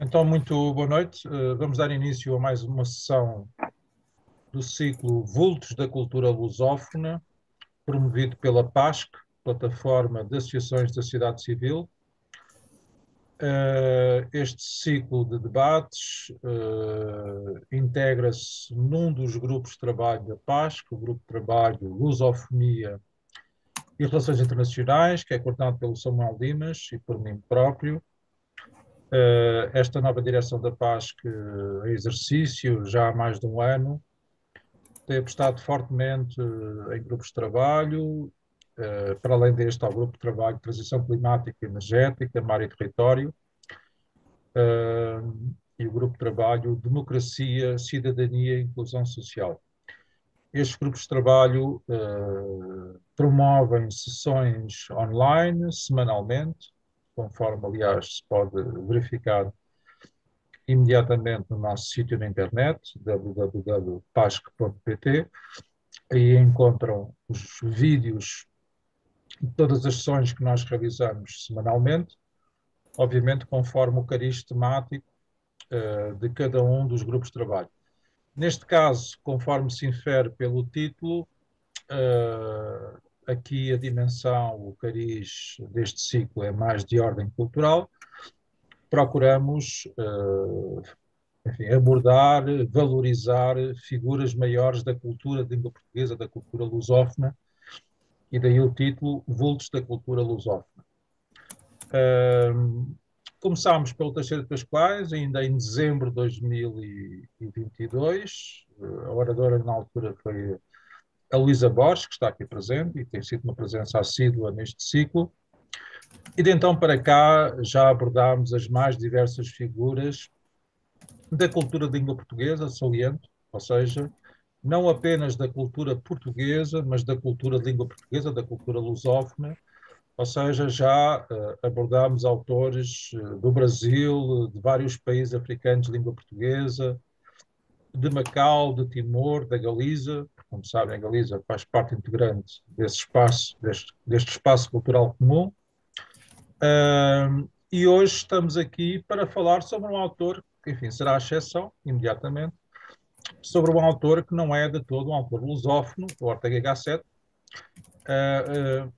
Então, muito boa noite. Vamos dar início a mais uma sessão do ciclo Vultos da Cultura Lusófona, promovido pela PASC, Plataforma de Associações da Sociedade Civil. Este ciclo de debates integra-se num dos grupos de trabalho da PASC, o Grupo de Trabalho Lusofonia e Relações Internacionais, que é coordenado pelo Samuel Dimas e por mim próprio. Esta nova direção da PASC em exercício já há mais de um ano tem apostado fortemente em grupos de trabalho, para além deste, ao grupo de trabalho de transição climática e energética, mar e território, e o grupo de trabalho democracia, cidadania e inclusão social. Estes grupos de trabalho promovem sessões online, semanalmente, conforme, aliás, se pode verificar imediatamente no nosso sítio na internet, www.pasc.pt. Aí encontram os vídeos de todas as sessões que nós realizamos semanalmente, obviamente conforme o cariz temático de cada um dos grupos de trabalho. Neste caso, conforme se infere pelo título, aqui a dimensão, o cariz deste ciclo é mais de ordem cultural. Procuramos enfim, abordar, valorizar figuras maiores da cultura de língua portuguesa, da cultura lusófona, e daí o título Vultos da Cultura Lusófona. Começámos pelo Teixeira de Pascoais, ainda em dezembro de 2022. A oradora na altura foi a Luísa Borges, que está aqui presente e tem sido uma presença assídua neste ciclo. E de então para cá já abordámos as mais diversas figuras da cultura de língua portuguesa, saliento, ou seja, não apenas da cultura portuguesa, mas da cultura de língua portuguesa, da cultura lusófona, ou seja, já abordámos autores do Brasil, de vários países africanos de língua portuguesa, de Macau, de Timor, da Galiza. Como sabem, a Galiza faz parte integrante desse espaço, deste espaço cultural comum. E hoje estamos aqui para falar sobre um autor, que, enfim, será a exceção, imediatamente, sobre um autor que não é de todo um autor lusófono, o Ortega Gasset,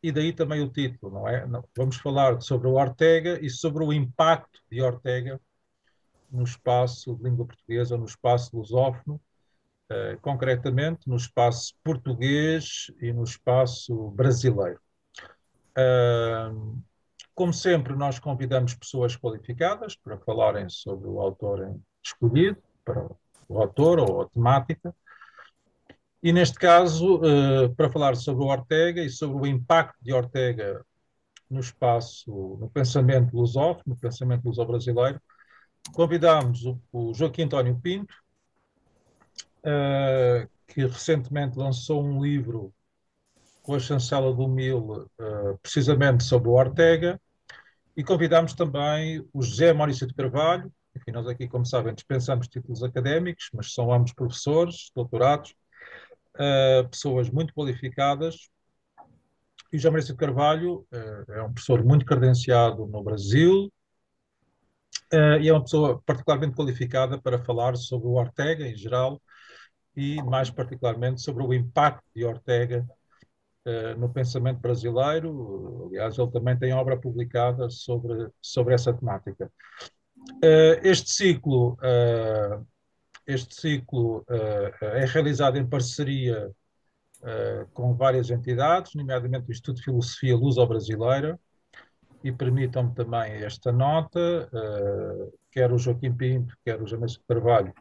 e daí também o título, não é? Vamos falar sobre o Ortega e sobre o impacto de Ortega no espaço de língua portuguesa, no espaço lusófono, concretamente no espaço português e no espaço brasileiro. Como sempre, nós convidamos pessoas qualificadas para falarem sobre o autor escolhido, para o autor ou a temática. E neste caso, para falar sobre o Ortega e sobre o impacto de Ortega no espaço, no pensamento lusófono, no pensamento luso-brasileiro, convidámos o Joaquim António Pinto, que recentemente lançou um livro com a chancela do MIL, precisamente sobre o Ortega, e convidámos também o José Maurício de Carvalho. Enfim, nós aqui, como sabem, dispensamos títulos académicos, mas são ambos professores, doutorados, pessoas muito qualificadas. E o José Maurício de Carvalho é um professor muito credenciado no Brasil, e é uma pessoa particularmente qualificada para falar sobre o Ortega em geral e mais particularmente sobre o impacto de Ortega no pensamento brasileiro. Aliás, ele também tem obra publicada sobre essa temática. Este ciclo, é realizado em parceria com várias entidades, nomeadamente o Instituto de Filosofia Luso-Brasileira, e permitam-me também esta nota, quer o Joaquim Pinto, quer o Jamés de Carvalho,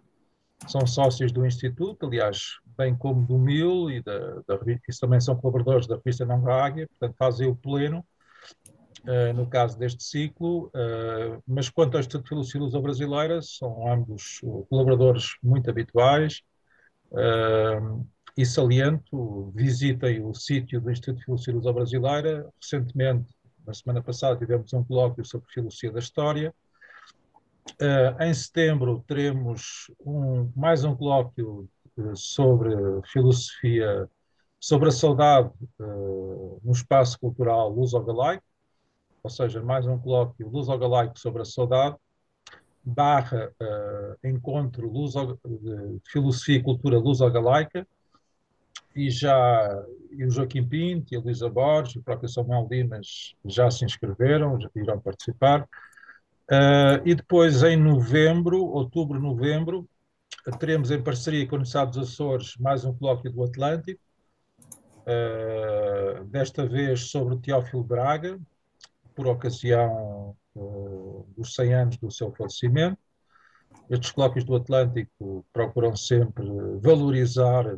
são sócios do Instituto, aliás, bem como do MIL e também são colaboradores da revista Não Águia, portanto fazem o pleno, no caso deste ciclo, mas quanto ao Instituto de Filosofia Luso-Brasileira, são ambos colaboradores muito habituais, e saliento, visitem o sítio do Instituto de Filosofia Luso-Brasileira. Recentemente, na semana passada, tivemos um colóquio sobre Filosofia da História. Em setembro teremos mais um colóquio sobre filosofia, sobre a saudade no espaço cultural luso-galaico, ou seja, mais um colóquio luso-galaico sobre a saudade. barra encontro de filosofia e cultura luso-galaica, e já e o Joaquim Pinto, e a Luísa Borges, e o próprio Samuel Dimas já se inscreveram, já irão participar. E depois, em novembro, outubro, novembro, teremos em parceria com a Universidade dos Açores mais um colóquio do Atlântico, desta vez sobre o Teófilo Braga, por ocasião dos 100 anos do seu falecimento. Estes colóquios do Atlântico procuram sempre valorizar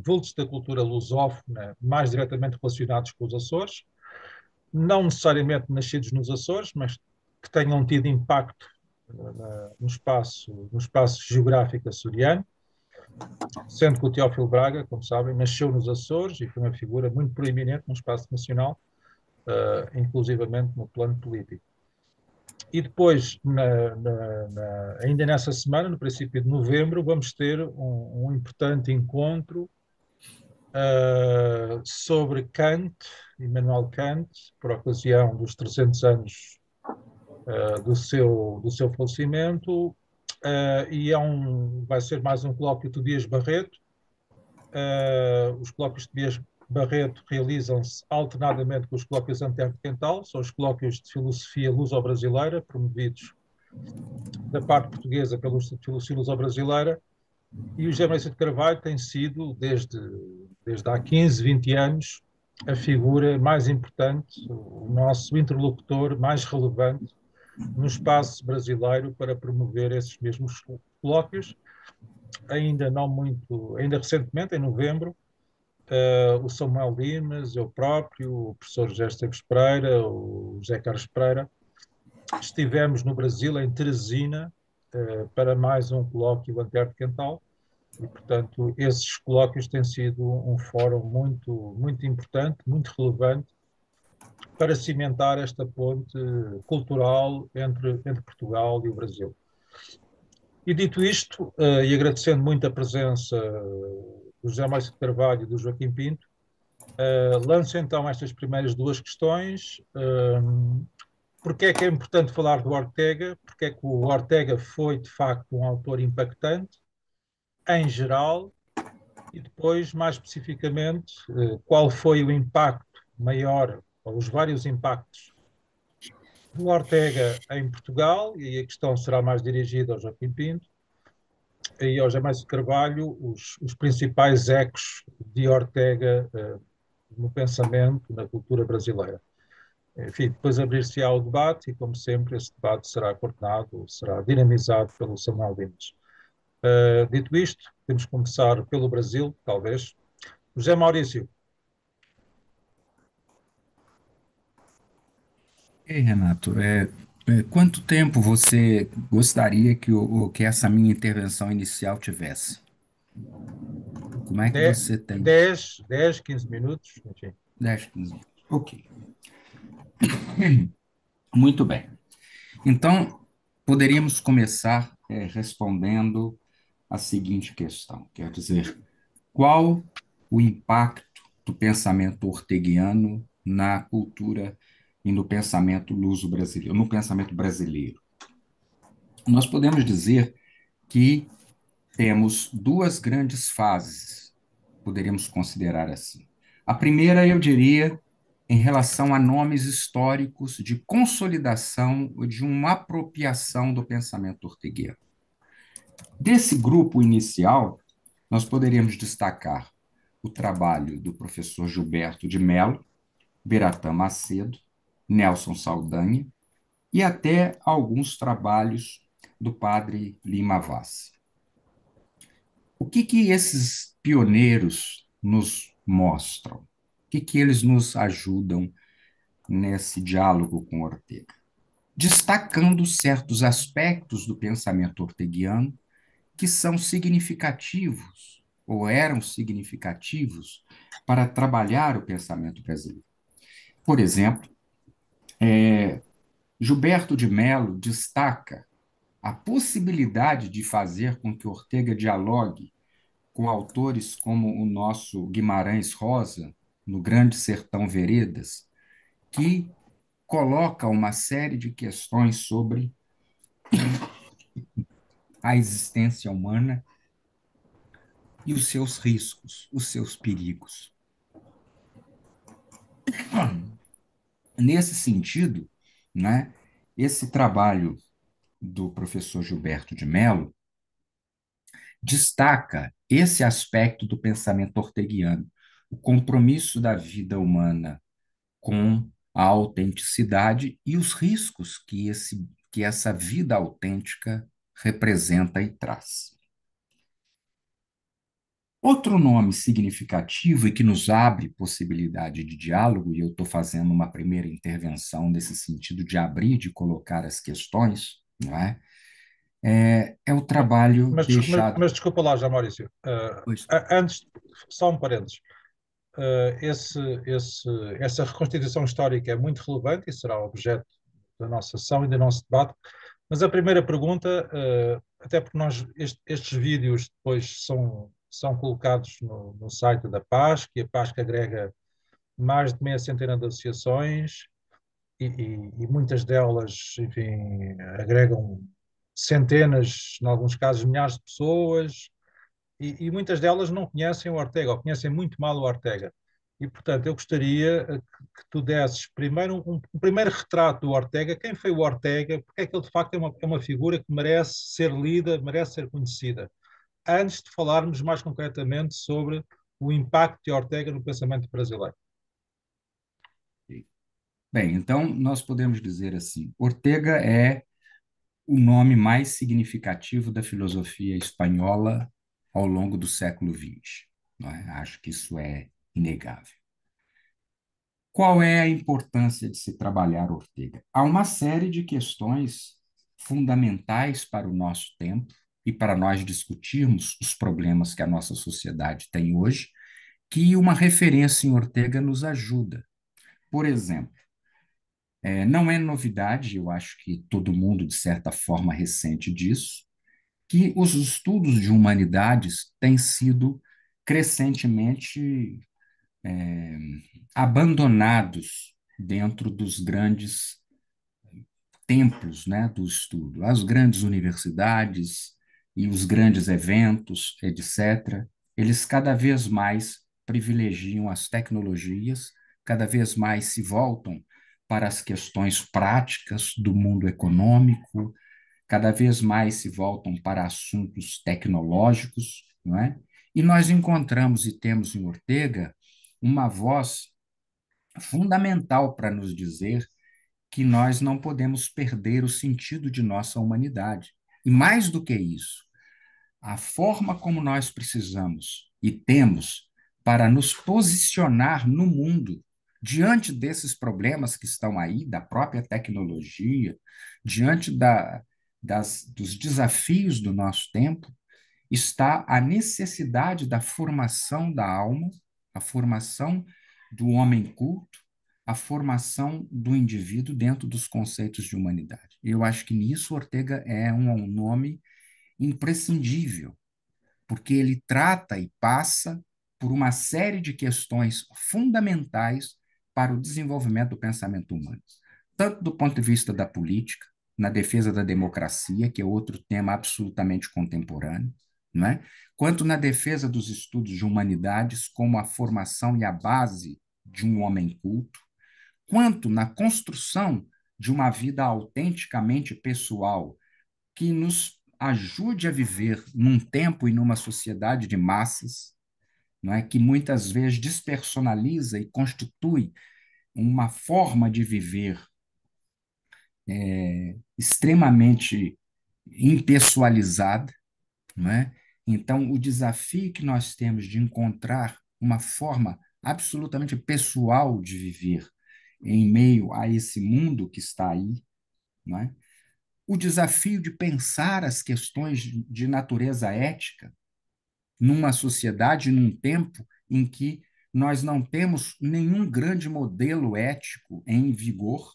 vultos da cultura lusófona mais diretamente relacionados com os Açores, não necessariamente nascidos nos Açores, mas que tenham tido impacto no espaço geográfico açoriano, sendo que o Teófilo Braga, como sabem, nasceu nos Açores e foi uma figura muito proeminente no espaço nacional, inclusivamente no plano político. E depois, ainda nessa semana, no princípio de novembro, vamos ter um importante encontro sobre Kant, Immanuel Kant, por ocasião dos 300 anos do seu falecimento, e vai ser mais um colóquio de Tobias Barreto. Os colóquios de Tobias Barreto realizam-se alternadamente com os colóquios Antero de Quental, são os colóquios de filosofia luso-brasileira, promovidos da parte portuguesa pelo Instituto de Filosofia Luso-Brasileira, e o José Maurício de Carvalho tem sido, desde há 15, 20 anos, a figura mais importante, o nosso interlocutor mais relevante no espaço brasileiro para promover esses mesmos colóquios. Ainda recentemente, em novembro, o Samuel Dimas, eu próprio, o professor José Esteves Pereira, o José Carlos Pereira, estivemos no Brasil, em Teresina, para mais um colóquio Antero de Quental, e, portanto, esses colóquios têm sido um fórum muito, muito importante, muito relevante, para cimentar esta ponte cultural entre Portugal e o Brasil. E dito isto, e agradecendo muito a presença do José Maurício de Carvalho e do Joaquim Pinto, lanço então estas primeiras duas questões. Porque é que é importante falar do Ortega? Porque é que o Ortega foi, de facto, um autor impactante, em geral, e depois, mais especificamente, qual foi o impacto maior, ou os vários impactos do Ortega em Portugal, e a questão será mais dirigida ao Joaquim Pinto, e ao Jamés de Carvalho, os principais ecos de Ortega no pensamento, na cultura brasileira. Enfim, depois abrir-se-á o debate e, como sempre, esse debate será coordenado, será dinamizado pelo Samuel Dimas. Dito isto, temos que começar pelo Brasil, talvez. José Maurício. Ei, Renato, quanto tempo você gostaria que essa minha intervenção inicial tivesse? Como é que você tem? 15 minutos, enfim. 10, 15 minutos. Ok. Muito bem. Então, poderíamos começar respondendo a seguinte questão, quer dizer, qual o impacto do pensamento orteguiano na cultura e no pensamento luso-brasileiro, no pensamento brasileiro? Nós podemos dizer que temos duas grandes fases, poderíamos considerar assim. A primeira, eu diria, em relação a nomes históricos de consolidação ou de uma apropriação do pensamento orteguiano. Desse grupo inicial, nós poderíamos destacar o trabalho do professor Gilberto de Mello, Beratã Macedo, Nelson Saldanha e até alguns trabalhos do padre Lima Vaz. O que esses pioneiros nos mostram? O que eles nos ajudam nesse diálogo com Ortega? Destacando certos aspectos do pensamento orteguiano que são significativos, ou eram significativos, para trabalhar o pensamento brasileiro. Por exemplo, Gilberto de Mello destaca a possibilidade de fazer com que Ortega dialogue com autores como o nosso Guimarães Rosa, no Grande Sertão Veredas, que coloca uma série de questões sobre a existência humana e os seus riscos, os seus perigos. Nesse sentido, né, esse trabalho do professor Gilberto de Mello destaca esse aspecto do pensamento orteguiano, o compromisso da vida humana com a autenticidade e os riscos que essa vida autêntica representa e traz. Outro nome significativo e que nos abre possibilidade de diálogo, e eu estou fazendo uma primeira intervenção nesse sentido de abrir, de colocar as questões, não é? É o Ma- trabalho deixado. mas desculpa lá, já, Maurício. Pois, Antes, só um parênteses. Uh, esse, esse, essa reconstituição histórica é muito relevante e será objeto da nossa sessão e do nosso debate. Mas a primeira pergunta, até porque estes vídeos depois são colocados no site da PASC, e a PASC agrega mais de meia centena de associações e muitas delas, enfim, agregam centenas, em alguns casos, milhares de pessoas, e muitas delas não conhecem o Ortega, ou conhecem muito mal o Ortega. E, portanto, eu gostaria que tu desses primeiro um primeiro retrato do Ortega, quem foi o Ortega, porque é que ele, de facto, é uma figura que merece ser lida, merece ser conhecida, antes de falarmos mais concretamente sobre o impacto de Ortega no pensamento brasileiro. bem, então nós podemos dizer assim: Ortega é o nome mais significativo da filosofia espanhola ao longo do século XX. Não é? Acho que isso é inegável. Qual é a importância de se trabalhar Ortega? Há uma série de questões fundamentais para o nosso tempo e para nós discutirmos os problemas que a nossa sociedade tem hoje, que uma referência em Ortega nos ajuda. Por exemplo, não é novidade, eu acho que todo mundo, de certa forma, ressente disso, que os estudos de humanidades têm sido crescentemente abandonados dentro dos grandes templos, né, do estudo, as grandes universidades e os grandes eventos, etc. Eles cada vez mais privilegiam as tecnologias, cada vez mais se voltam para as questões práticas do mundo econômico, cada vez mais se voltam para assuntos tecnológicos, não é? E nós encontramos e temos em Ortega uma voz fundamental para nos dizer que nós não podemos perder o sentido de nossa humanidade. E mais do que isso, a forma como nós precisamos e temos para nos posicionar no mundo diante desses problemas que estão aí, da própria tecnologia, diante dos desafios do nosso tempo, está a necessidade da formação da alma, a formação do homem culto, a formação do indivíduo dentro dos conceitos de humanidade. Eu acho que nisso Ortega é um nome imprescindível, porque ele trata e passa por uma série de questões fundamentais para o desenvolvimento do pensamento humano, tanto do ponto de vista da política, na defesa da democracia, que é outro tema absolutamente contemporâneo, não é? Quanto na defesa dos estudos de humanidades como a formação e a base de um homem culto, quanto na construção de uma vida autenticamente pessoal que nos ajude a viver num tempo e numa sociedade de massas, não é, que muitas vezes despersonaliza e constitui uma forma de viver extremamente impessoalizada, não é? Então, o desafio que nós temos de encontrar uma forma absolutamente pessoal de viver em meio a esse mundo que está aí, não é? O desafio de pensar as questões de natureza ética numa sociedade, num tempo em que nós não temos nenhum grande modelo ético em vigor.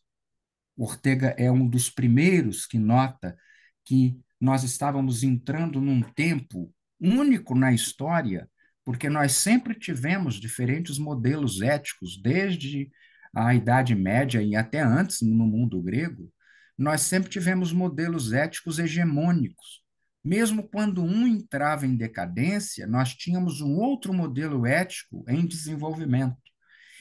Ortega é um dos primeiros que nota que nós estávamos entrando num tempo único na história, porque nós sempre tivemos diferentes modelos éticos, desde a Idade Média e até antes no mundo grego, nós sempre tivemos modelos éticos hegemônicos, mesmo quando um entrava em decadência, nós tínhamos um outro modelo ético em desenvolvimento.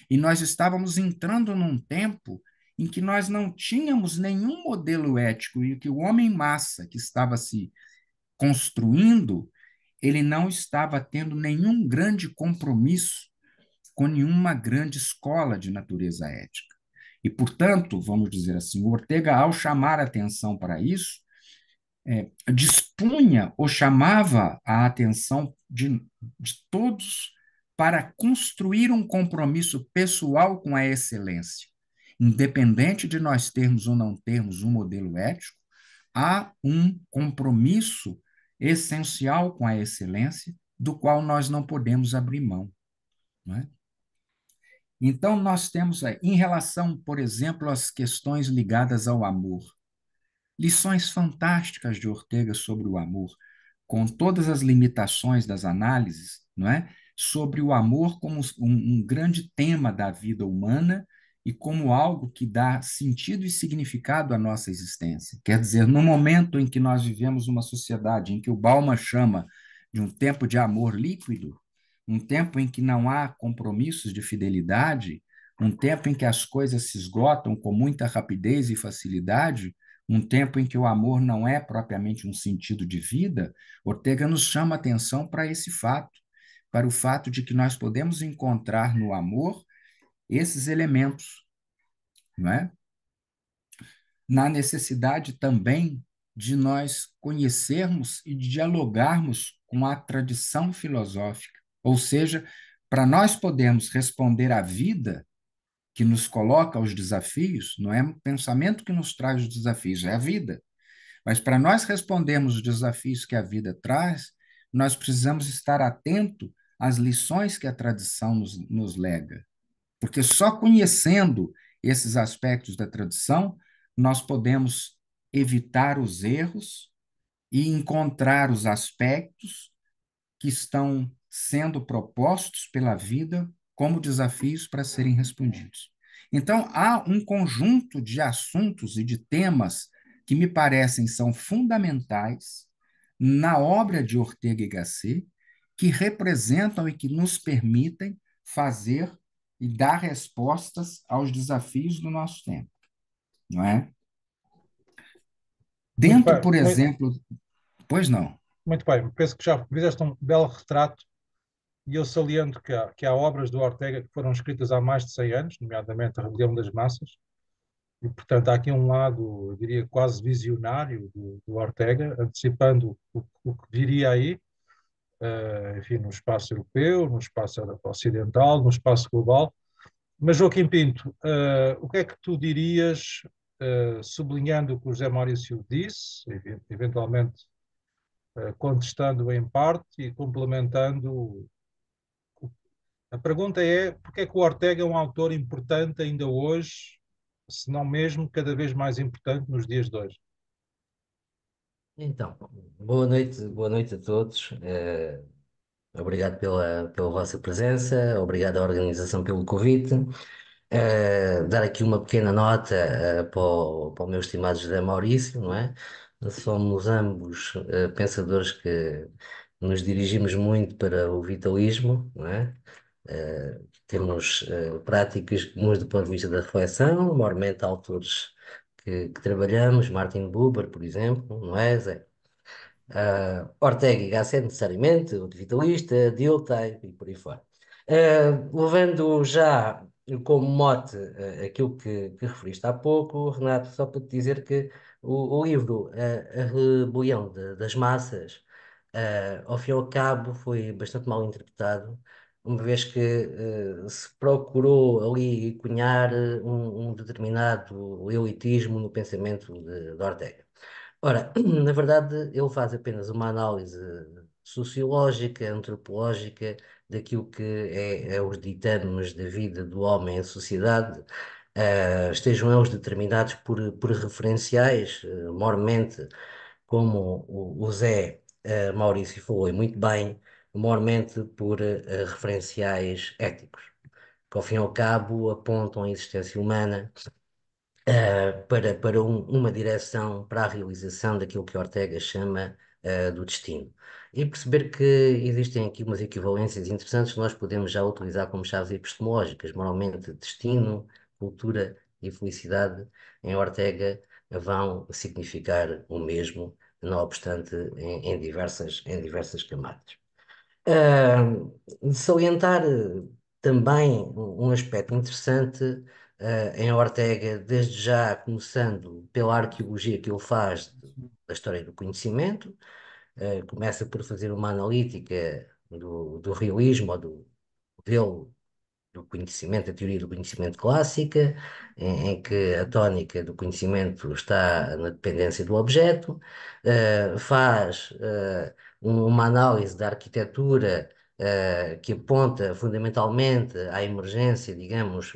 E nós estávamos entrando num tempo em que nós não tínhamos nenhum modelo ético e que o homem-massa que estava se construindo, ele não estava tendo nenhum grande compromisso com nenhuma grande escola de natureza ética. E, portanto, vamos dizer assim, o Ortega, ao chamar atenção para isso, dispunha ou chamava a atenção de todos para construir um compromisso pessoal com a excelência. Independente de nós termos ou não termos um modelo ético, há um compromisso essencial com a excelência, do qual nós não podemos abrir mão. Não é? Então, nós temos, em relação, por exemplo, às questões ligadas ao amor, lições fantásticas de Ortega sobre o amor, com todas as limitações das análises, não é? Sobre o amor como um grande tema da vida humana e como algo que dá sentido e significado à nossa existência. Quer dizer, no momento em que nós vivemos uma sociedade em que o Bauman chama de um tempo de amor líquido, um tempo em que não há compromissos de fidelidade, um tempo em que as coisas se esgotam com muita rapidez e facilidade, um tempo em que o amor não é propriamente um sentido de vida, Ortega nos chama atenção para esse fato, para o fato de que nós podemos encontrar no amor esses elementos, não é? Na necessidade também de nós conhecermos e dialogarmos com a tradição filosófica, ou seja, para nós podermos responder à vida que nos coloca aos desafios, não é o pensamento que nos traz os desafios, é a vida. Mas para nós respondermos os desafios que a vida traz, nós precisamos estar atento às lições que a tradição nos lega. Porque só conhecendo esses aspectos da tradição, nós podemos evitar os erros e encontrar os aspectos que estão sendo propostos pela vida como desafios para serem respondidos. Então, há um conjunto de assuntos e de temas que me parecem são fundamentais na obra de Ortega y Gasset, que representam e que nos permitem fazer e dar respostas aos desafios do nosso tempo, não é? Muito Dentro, bem, por exemplo, pois não. muito bem. Penso que já fizeste um belo retrato e eu saliento que há obras do Ortega que foram escritas há mais de 100 anos, nomeadamente A Rebelião das Massas, e, portanto, há aqui um lado, eu diria, quase visionário do Ortega, antecipando o que viria aí, enfim, no espaço europeu, no espaço ocidental, no espaço global. Mas, Joaquim Pinto, o que é que tu dirias, sublinhando o que o José Maurício disse, eventualmente contestando em parte e complementando? A pergunta é: porque é que o Ortega é um autor importante ainda hoje, se não mesmo cada vez mais importante nos dias de hoje? Então, boa noite a todos. Obrigado pela vossa presença, obrigado à organização pelo convite. Dar aqui uma pequena nota, para o meu estimado José Maurício, não é? Somos ambos, pensadores que nos dirigimos muito para o vitalismo, não é? Temos, práticas comuns do ponto de vista da reflexão, maiormente autores que trabalhamos, Martin Buber, por exemplo, não é, Zé? Ortega y Gasset, necessariamente, o vitalista, Dilthey e por aí fora. Levando já como mote aquilo que referiste há pouco, Renato, só para te dizer que o livro A Rebelião das Massas, ao fim e ao cabo, foi bastante mal interpretado, uma vez que se procurou ali cunhar um determinado elitismo no pensamento de Ortega. Ora, na verdade, ele faz apenas uma análise sociológica, antropológica, daquilo que é os ditames da vida do homem em sociedade, estejam eles determinados por referenciais, mormente, como o Zé Maurício falou e muito bem, mormente por referenciais éticos, que ao fim e ao cabo apontam a existência humana para uma direção, para a realização daquilo que Ortega chama do destino. E perceber que existem aqui umas equivalências interessantes que nós podemos já utilizar como chaves epistemológicas. Moralmente, destino, cultura e felicidade em Ortega vão significar o mesmo, não obstante em diversas camadas. De salientar também um aspecto interessante em Ortega, desde já começando pela arqueologia que ele faz da história do conhecimento, começa por fazer uma analítica do realismo, ou do modelo do conhecimento, a teoria do conhecimento clássica, em que a tónica do conhecimento está na dependência do objeto, faz uma análise da arquitetura que aponta fundamentalmente à emergência, digamos,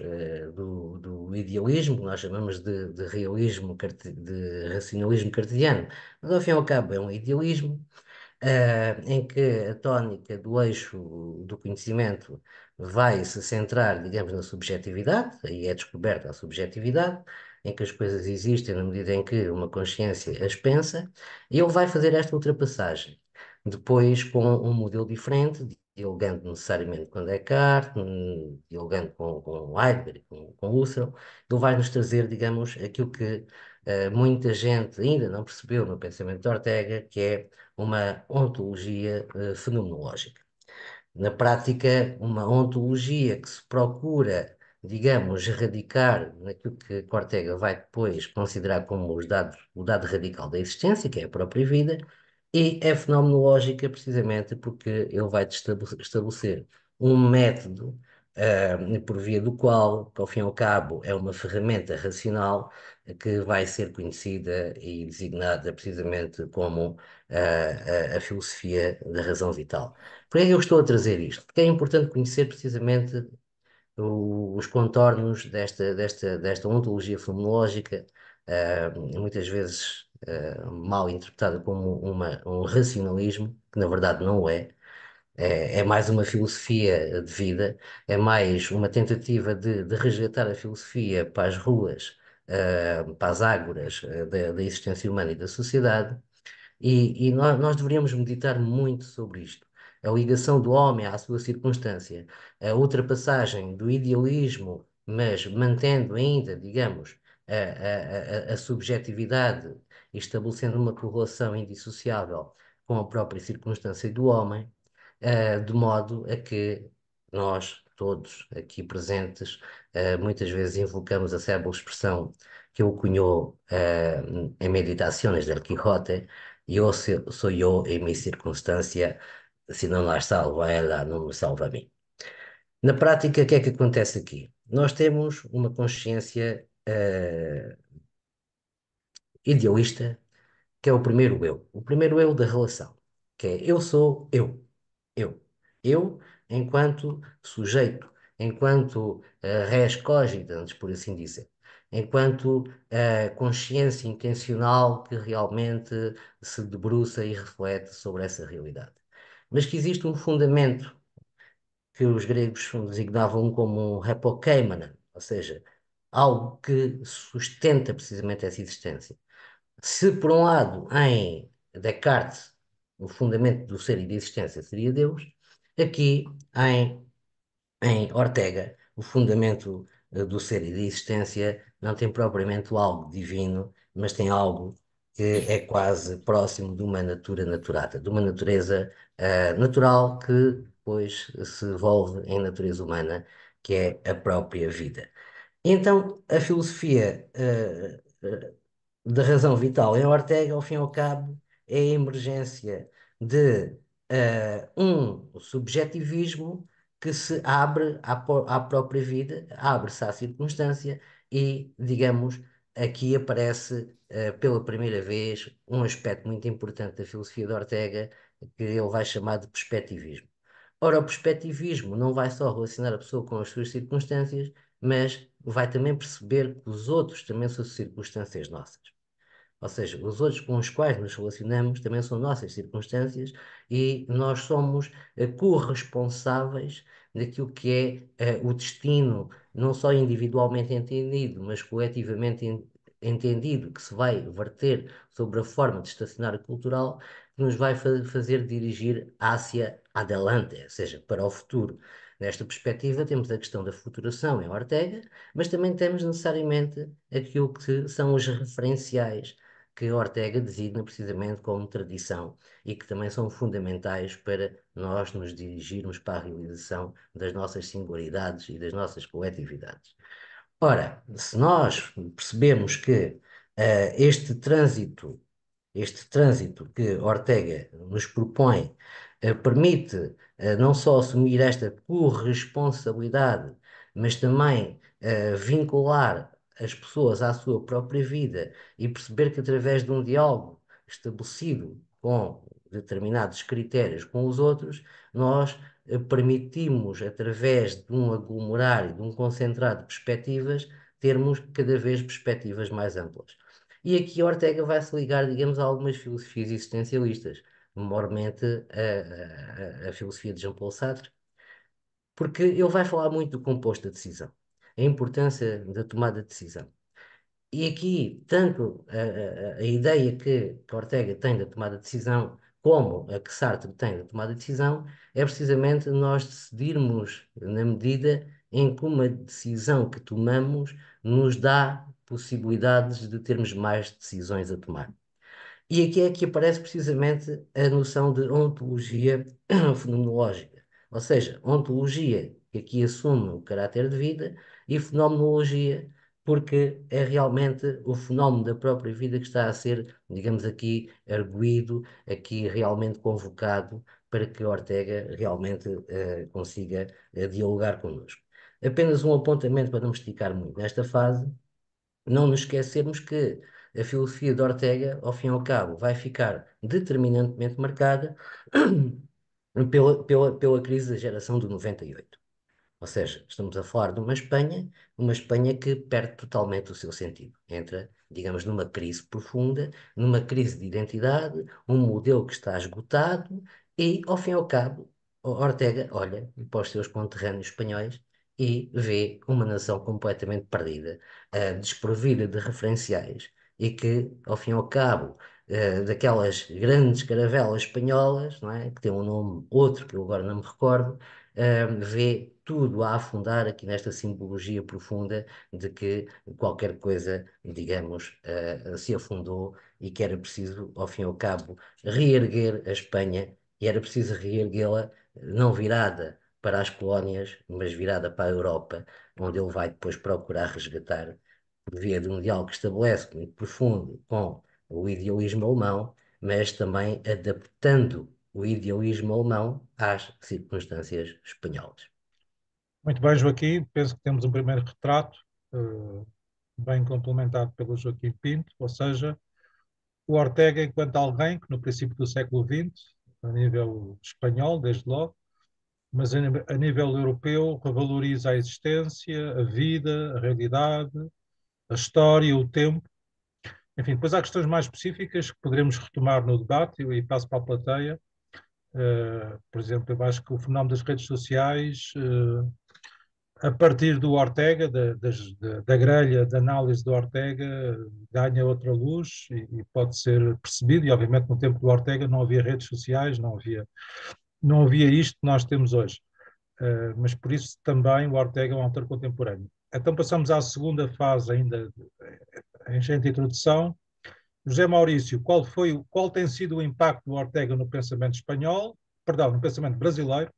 do idealismo, que nós chamamos de realismo, de racionalismo cartesiano, mas ao fim e ao cabo é um idealismo em que a tónica do eixo do conhecimento vai se centrar, digamos, na subjetividade, aí é descoberta a subjetividade, em que as coisas existem na medida em que uma consciência as pensa, e ele vai fazer esta ultrapassagem, depois com um modelo diferente, dialogando necessariamente com Descartes, dialogando com Heidegger, com Husserl, ele vai nos trazer, digamos, aquilo que muita gente ainda não percebeu no pensamento de Ortega, que é uma ontologia fenomenológica. Na prática, uma ontologia que se procura, digamos, erradicar naquilo que Ortega vai depois considerar como o dado radical da existência, que é a própria vida, e é fenomenológica precisamente porque ele vai estabelecer um método por via do qual, que ao fim e ao cabo é uma ferramenta racional que vai ser conhecida e designada precisamente como a filosofia da razão vital. Por que é que eu estou a trazer isto? Porque é importante conhecer precisamente os contornos desta ontologia fenomenológica, muitas vezes mal interpretada como um racionalismo, que na verdade não é. É mais uma filosofia de vida, é mais uma tentativa de resgatar a filosofia para as ruas, para as ágoras, da existência humana e da sociedade, e nós deveríamos meditar muito sobre isto. A ligação do homem à sua circunstância, a ultrapassagem do idealismo, mas mantendo ainda, digamos, a subjetividade e estabelecendo uma correlação indissociável com a própria circunstância do homem, de modo a que nós, todos aqui presentes, muitas vezes invocamos a célebre expressão que ele cunhou em Meditaciones del Quijote: yo soy yo en mi circunstancia, se não la salvo a ela, não me salva a mim. Na prática, o que é que acontece aqui? Nós temos uma consciência idealista, que é o primeiro eu da relação, que é eu sou eu, eu, eu enquanto sujeito, enquanto res cogitans, por assim dizer, enquanto consciência intencional que realmente se debruça e reflete sobre essa realidade. Mas que existe um fundamento que os gregos designavam como um hypokeimenon, ou seja, algo que sustenta precisamente essa existência. Se, por um lado, em Descartes, o fundamento do ser e da existência seria Deus, aqui em Ortega, o fundamento do ser e da existência não tem propriamente algo divino, mas tem algo que é quase próximo de uma natura naturata, de uma natureza natural que depois se evolve em natureza humana, que é a própria vida. Então, a filosofia da razão vital em Ortega, ao fim e ao cabo, é a emergência de um subjetivismo que se abre à própria vida, abre-se à circunstância e, digamos, aqui aparece pela primeira vez um aspecto muito importante da filosofia de Ortega, que ele vai chamar de perspectivismo. Ora, o perspectivismo não vai só relacionar a pessoa com as suas circunstâncias, mas vai também perceber que os outros também são circunstâncias nossas. Ou seja, os outros com os quais nos relacionamos também são nossas circunstâncias e nós somos corresponsáveis daquilo que é o destino, não só individualmente entendido, mas coletivamente entendido que se vai verter sobre a forma de estacionário cultural que nos vai fazer dirigir hacia adelante, ou seja, para o futuro. Nesta perspectiva, temos a questão da futuração em Ortega, mas também temos necessariamente aquilo que são os referenciais que Ortega designa precisamente como tradição e que também são fundamentais para nós nos dirigirmos para a realização das nossas singularidades e das nossas coletividades. Ora, se nós percebemos que este trânsito que Ortega nos propõe, permite não só assumir esta corresponsabilidade, mas também vincular as pessoas à sua própria vida e perceber que através de um diálogo estabelecido com determinados critérios com os outros, nós permitimos, através de um aglomerar e de um concentrado de perspectivas, termos cada vez perspectivas mais amplas. E aqui Ortega vai se ligar, digamos, a algumas filosofias existencialistas, maiormente a filosofia de Jean-Paul Sartre, porque ele vai falar muito do composto da decisão, a importância da tomada de decisão. E aqui, tanto a ideia que Ortega tem da tomada de decisão, como a que Sartre tem da tomada de decisão, é precisamente nós decidirmos na medida em que uma decisão que tomamos nos dá possibilidades de termos mais decisões a tomar. E aqui é que aparece precisamente a noção de ontologia fenomenológica, ou seja, ontologia que aqui assume o caráter de vida e fenomenologia porque é realmente o fenómeno da própria vida que está a ser, digamos aqui, arguído, aqui realmente convocado para que Ortega realmente consiga dialogar connosco. Apenas um apontamento para não me esticar muito nesta fase, não nos esquecermos que a filosofia de Ortega, ao fim e ao cabo, vai ficar determinantemente marcada pela crise da geração de 98. Ou seja, estamos a falar de uma Espanha que perde totalmente o seu sentido. Entra, digamos, numa crise profunda, numa crise de identidade, um modelo que está esgotado e, ao fim e ao cabo, Ortega olha para os seus conterrâneos espanhóis e vê uma nação completamente perdida, desprovida de referenciais e que, ao fim e ao cabo, daquelas grandes caravelas espanholas, não é? Que tem um nome outro que eu agora não me recordo, vê tudo a afundar aqui nesta simbologia profunda de que qualquer coisa, digamos, se afundou e que era preciso, ao fim e ao cabo, reerguer a Espanha e era preciso reerguê-la não virada para as colónias, mas virada para a Europa, onde ele vai depois procurar resgatar, por via de um diálogo que estabelece muito profundo com o idealismo alemão, mas também adaptando o idealismo alemão às circunstâncias espanholas. Muito bem, Joaquim. Penso que temos um primeiro retrato, eh, bem complementado pelo Joaquim Pinto, ou seja, o Ortega enquanto alguém que no princípio do século XX, a nível espanhol, desde logo, mas a nível europeu, revaloriza a existência, a vida, a realidade, a história, o tempo. Enfim, depois há questões mais específicas que poderemos retomar no debate e passo para a plateia. Por exemplo, eu acho que o fenómeno das redes sociais, a partir do Ortega, da grelha de análise do Ortega, ganha outra luz e pode ser percebido, e obviamente no tempo do Ortega não havia redes sociais, não havia isto que nós temos hoje. Mas por isso também o Ortega é um autor contemporâneo. Então passamos à segunda fase ainda, em gente de introdução. José Maurício, qual tem sido o impacto do Ortega no pensamento espanhol, perdão, no pensamento brasileiro,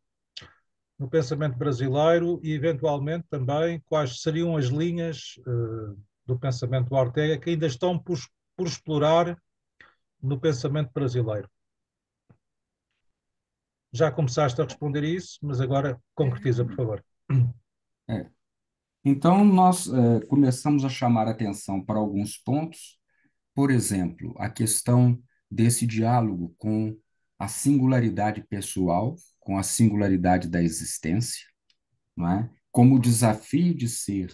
e eventualmente também quais seriam as linhas do pensamento do Ortega que ainda estão por explorar no pensamento brasileiro? Já começaste a responder isso, mas agora concretiza, por favor. É. Então, nós começamos a chamar atenção para alguns pontos, por exemplo, a questão desse diálogo com a singularidade pessoal, com a singularidade da existência, não é? Como o desafio de ser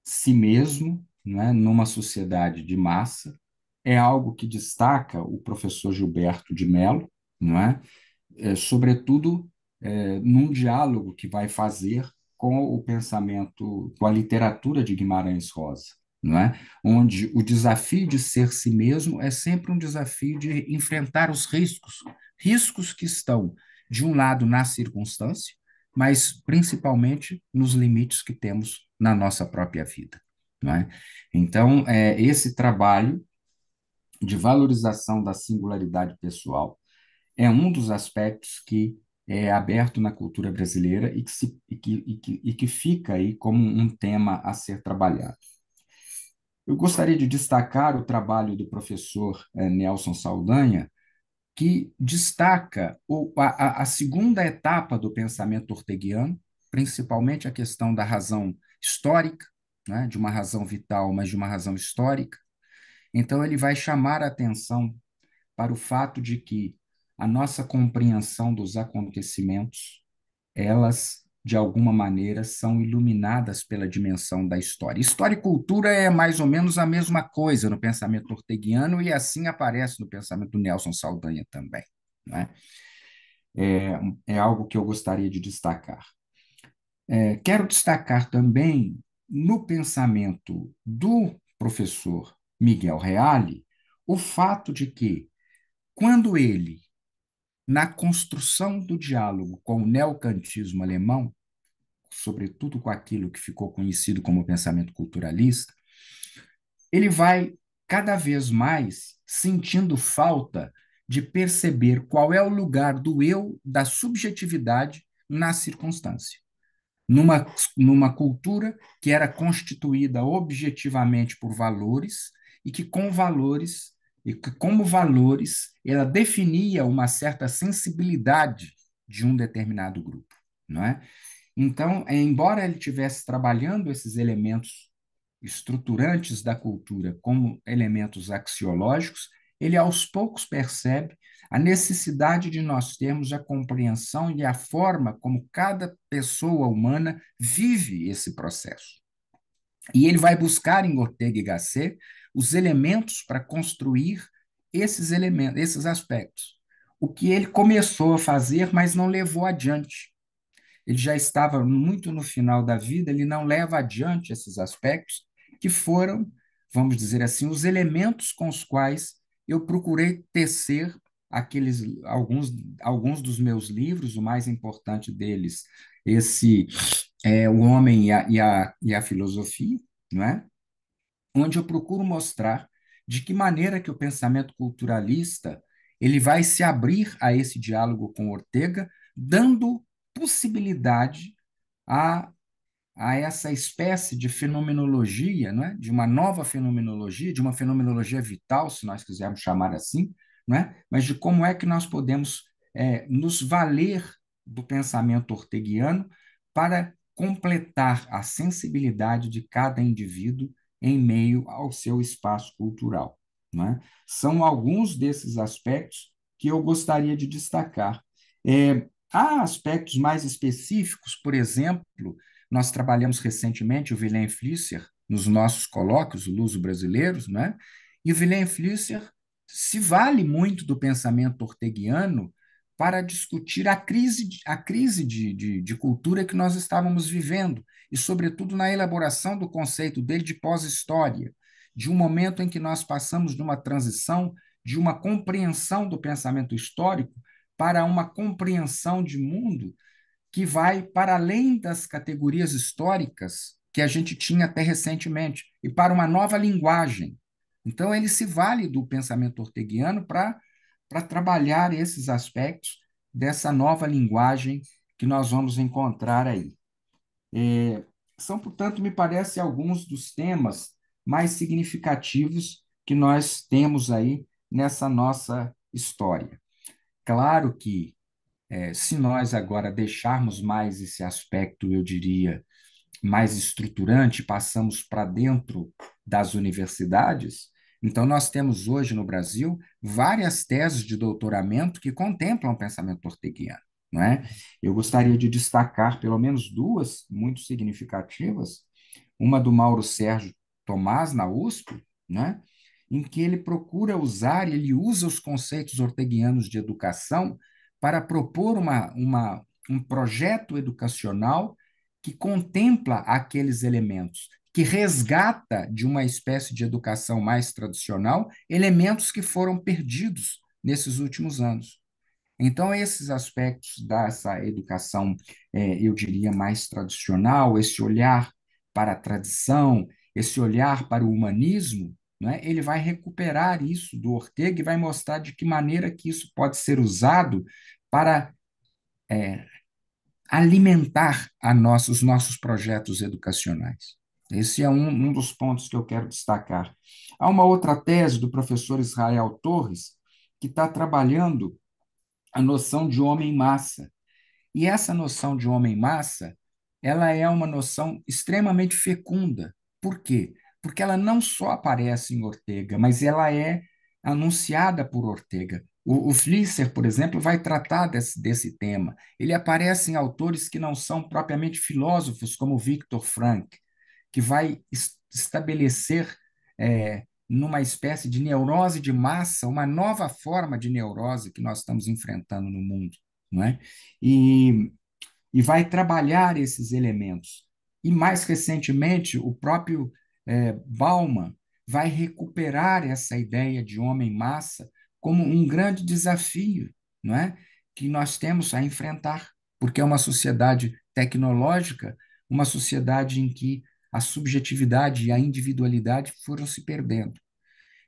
si mesmo, não é? Numa sociedade de massa, é algo que destaca o professor Gilberto de Mello, não é? Sobretudo num diálogo que vai fazer com o pensamento, com a literatura de Guimarães Rosa, não é? Onde o desafio de ser si mesmo é sempre um desafio de enfrentar os riscos, riscos que estão, de um lado, na circunstância, mas principalmente nos limites que temos na nossa própria vida, não é? Então, esse trabalho de valorização da singularidade pessoal é um dos aspectos que é aberto na cultura brasileira e que fica aí como um tema a ser trabalhado. Eu gostaria de destacar o trabalho do professor Nelson Saldanha, que destaca a segunda etapa do pensamento orteguiano, principalmente a questão da razão histórica, né, de uma razão vital, mas de uma razão histórica. Então, ele vai chamar a atenção para o fato de que a nossa compreensão dos acontecimentos, elas, de alguma maneira, são iluminadas pela dimensão da história. História e cultura é mais ou menos a mesma coisa no pensamento orteguiano e assim aparece no pensamento do Nelson Saldanha também, né? É algo que eu gostaria de destacar. Quero destacar também no pensamento do professor Miguel Reale o fato de que, quando ele, na construção do diálogo com o neocantismo alemão, sobretudo com aquilo que ficou conhecido como pensamento culturalista, ele vai cada vez mais sentindo falta de perceber qual é o lugar do eu, da subjetividade na circunstância. Numa cultura que era constituída objetivamente por valores e que como valores, ela definia uma certa sensibilidade de um determinado grupo, não é? Então, embora ele estivesse trabalhando esses elementos estruturantes da cultura como elementos axiológicos, ele aos poucos percebe a necessidade de nós termos a compreensão e a forma como cada pessoa humana vive esse processo. E ele vai buscar em Ortega y Gasset os elementos para construir esses elementos, esses aspectos. O que ele começou a fazer, mas não levou adiante. Ele já estava muito no final da vida, ele não leva adiante esses aspectos que foram, vamos dizer assim, os elementos com os quais eu procurei tecer alguns dos meus livros, o mais importante deles, esse é O Homem e a Filosofia, não é? Onde eu procuro mostrar de que maneira que o pensamento culturalista ele vai se abrir a esse diálogo com Ortega, dando possibilidade a, a essa espécie de fenomenologia, não é? De uma nova fenomenologia, de uma fenomenologia vital, se nós quisermos chamar assim, não é? Mas de como é que nós podemos nos valer do pensamento orteguiano para completar a sensibilidade de cada indivíduo em meio ao seu espaço cultural, não é? São alguns desses aspectos que eu gostaria de destacar. Há aspectos mais específicos, por exemplo, nós trabalhamos recentemente o Wilhelm Flusser nos nossos colóquios luso-brasileiros, né? E o Wilhelm Flusser se vale muito do pensamento orteguiano para discutir a crise de cultura que nós estávamos vivendo, e, sobretudo, na elaboração do conceito dele de pós-história, de um momento em que nós passamos de uma transição, de uma compreensão do pensamento histórico para uma compreensão de mundo que vai para além das categorias históricas que a gente tinha até recentemente, e para uma nova linguagem. Então, ele se vale do pensamento orteguiano para trabalhar esses aspectos dessa nova linguagem que nós vamos encontrar aí. São, portanto, me parece, alguns dos temas mais significativos que nós temos aí nessa nossa história. Claro que, se nós agora deixarmos mais esse aspecto, eu diria, mais estruturante, passamos para dentro das universidades, então nós temos hoje no Brasil várias teses de doutoramento que contemplam o pensamento orteguiano, não é? Eu gostaria de destacar pelo menos duas muito significativas, uma do Mauro Sérgio Tomás, na USP, né? Em que ele procura usar, ele usa os conceitos orteguianos de educação para propor um projeto educacional que contempla aqueles elementos que resgata de uma espécie de educação mais tradicional elementos que foram perdidos nesses últimos anos. Então, esses aspectos dessa educação, eu diria, mais tradicional, esse olhar para a tradição, esse olhar para o humanismo, né, ele vai recuperar isso do Ortega e vai mostrar de que maneira que isso pode ser usado para alimentar os nossos projetos educacionais. Esse é um dos pontos que eu quero destacar. Há uma outra tese do professor Israel Torres, que está trabalhando a noção de homem-massa. E essa noção de homem-massa, ela é uma noção extremamente fecunda. Por quê? Porque ela não só aparece em Ortega, mas ela é anunciada por Ortega. O Flisser, por exemplo, vai tratar desse tema. Ele aparece em autores que não são propriamente filósofos, como Viktor Frankl, que vai estabelecer, numa espécie de neurose de massa, uma nova forma de neurose que nós estamos enfrentando no mundo, não é? E, e vai trabalhar esses elementos. E, mais recentemente, o próprio Bauman vai recuperar essa ideia de homem-massa como um grande desafio, não é? Que nós temos a enfrentar, porque é uma sociedade tecnológica, uma sociedade em que a subjetividade e a individualidade foram se perdendo.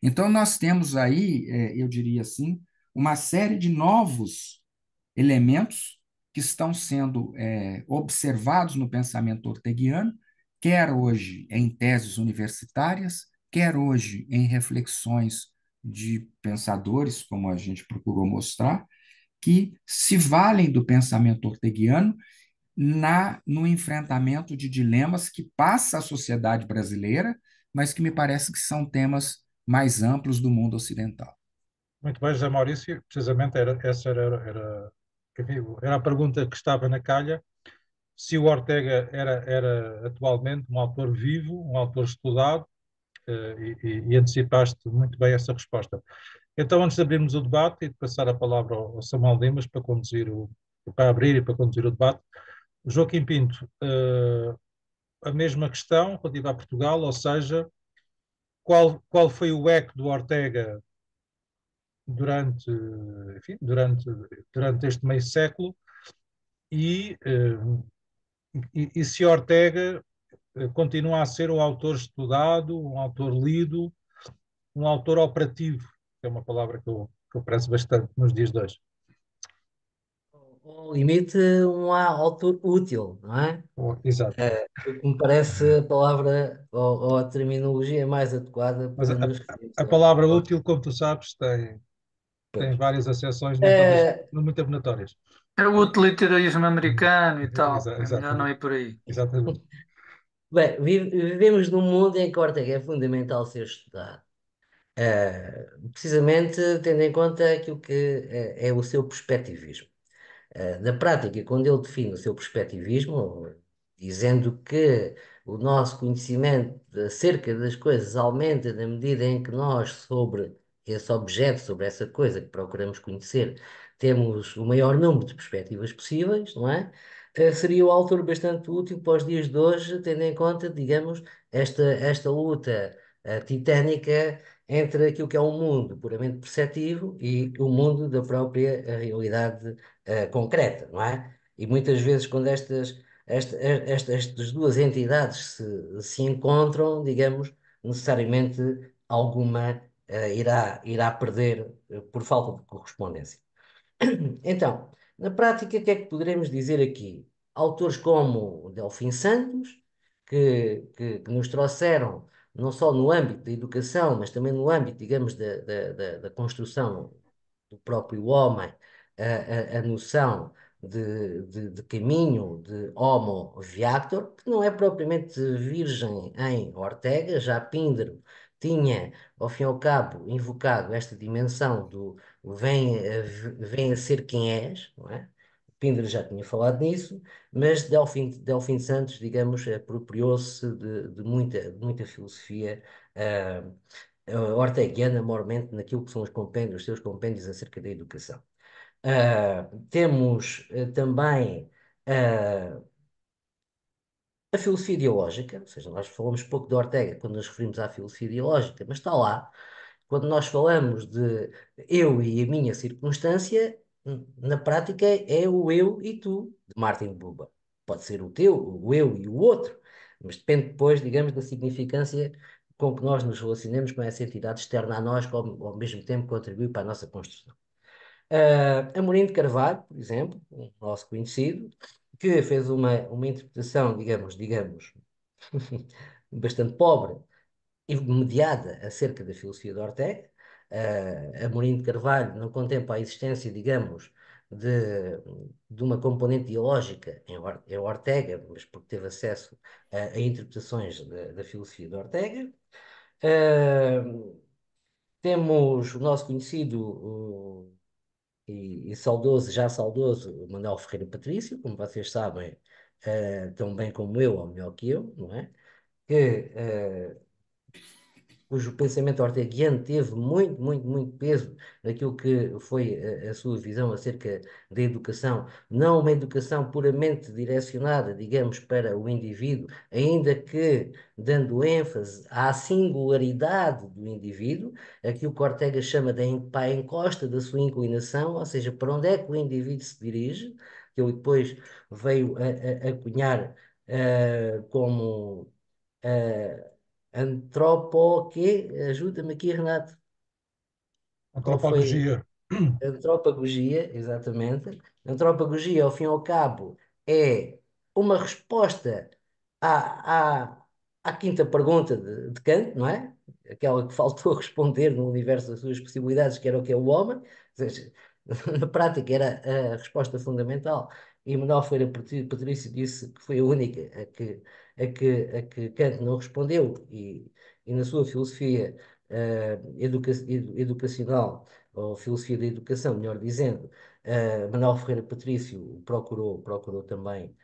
Então, nós temos aí, eu diria assim, uma série de novos elementos que estão sendo observados no pensamento orteguiano, quer hoje em teses universitárias, quer hoje em reflexões de pensadores, como a gente procurou mostrar, que se valem do pensamento orteguiano no enfrentamento de dilemas que passa a sociedade brasileira, mas que me parece que são temas mais amplos do mundo ocidental. Muito bem, José Maurício, precisamente essa enfim, era a pergunta que estava na calha. Se o Ortega era atualmente um autor vivo, um autor estudado, e antecipaste muito bem essa resposta. Então, antes de abrirmos o debate e de passar a palavra ao Samuel Dimas para abrir e para conduzir o debate, Joaquim Pinto, a mesma questão relativa a Portugal, ou seja, qual foi o eco do Ortega durante, enfim, durante este meio século e, e se Ortega continua a ser um autor estudado, um autor lido, um autor operativo, que é uma palavra que eu prezo bastante nos dias de hoje. Ao limite, um autor útil, não é? Exato. O que me parece a palavra ou a terminologia mais adequada Mas para nos referirmos a palavra ao útil, como tu sabes, tem pois. várias acessões, nem todas Eh, muito abonatórias. É o utilitarismo americano e tal. É melhor não Exatamente. ir por aí. Exatamente. bem, vivemos num mundo em que Ortega é fundamental ser estudado. Precisamente tendo em conta aquilo que é o seu perspectivismo. Na prática, quando ele define o seu perspectivismo, dizendo que o nosso conhecimento acerca das coisas aumenta na medida em que nós, sobre esse objeto, sobre essa coisa que procuramos conhecer, temos o maior número de perspectivas possíveis, não é? Seria o autor bastante útil para os dias de hoje, tendo em conta, digamos, esta luta titânica entre aquilo que é um mundo puramente perceptivo e o mundo da própria realidade concreta, não é? E muitas vezes, quando estas duas entidades se encontram, digamos, necessariamente alguma irá perder por falta de correspondência. Então, na prática, o que é que poderemos dizer aqui? Autores como Delfim Santos, que nos trouxeram, não só no âmbito da educação, mas também no âmbito, digamos, da construção do próprio homem, a noção de caminho de Homo viator, que não é propriamente virgem em Ortega, já Píndaro tinha, ao fim e ao cabo, invocado esta dimensão do vem a ser quem és, não é? Píndaro já tinha falado nisso, mas Delfim Santos, digamos, apropriou-se de muita filosofia orteguiana, mormente naquilo que são os seus compêndios acerca da educação. Temos também a filosofia ideológica, ou seja, nós falamos pouco de Ortega quando nos referimos à filosofia ideológica, mas está lá. Quando nós falamos de eu e a minha circunstância, na prática é o eu e tu, de Martin Buber. Pode ser o teu, o eu e o outro, mas depende depois, digamos, da significância com que nós nos relacionemos com essa entidade externa a nós, que ao mesmo tempo contribui para a nossa construção. Amorim de Carvalho, por exemplo, um nosso conhecido, que fez uma interpretação, digamos, bastante pobre e mediada acerca da filosofia de Ortega. Amorim de Carvalho não contempla a existência, digamos, de uma componente ideológica em Ortega, mas porque teve acesso a interpretações da filosofia de Ortega. Temos o nosso conhecido e saudoso, já saudoso, Manuel Ferreira Patrício, como vocês sabem, tão bem como eu, ou melhor que eu, não é? Que cujo pensamento orteguiano teve muito peso naquilo que foi a sua visão acerca da educação, não uma educação puramente direcionada, digamos, para o indivíduo, ainda que dando ênfase à singularidade do indivíduo, aquilo que Ortega chama de para a encosta da sua inclinação, ou seja, para onde é que o indivíduo se dirige, que ele depois veio a cunhar como quê? Ajuda-me aqui, Renato. Qual foi? Antropofagia. Antropofagia, exatamente. Antropofagia, ao fim e ao cabo, é uma resposta à, à, à quinta pergunta de Kant, não é? Aquela que faltou responder no universo das suas possibilidades, que era o que é o homem. Ou seja, na prática era a resposta fundamental. E Manuel Ferreira Patrício disse que foi a única a que Kant não respondeu. E na sua filosofia educacional, ou filosofia da educação, melhor dizendo, Manuel Ferreira Patrício procurou também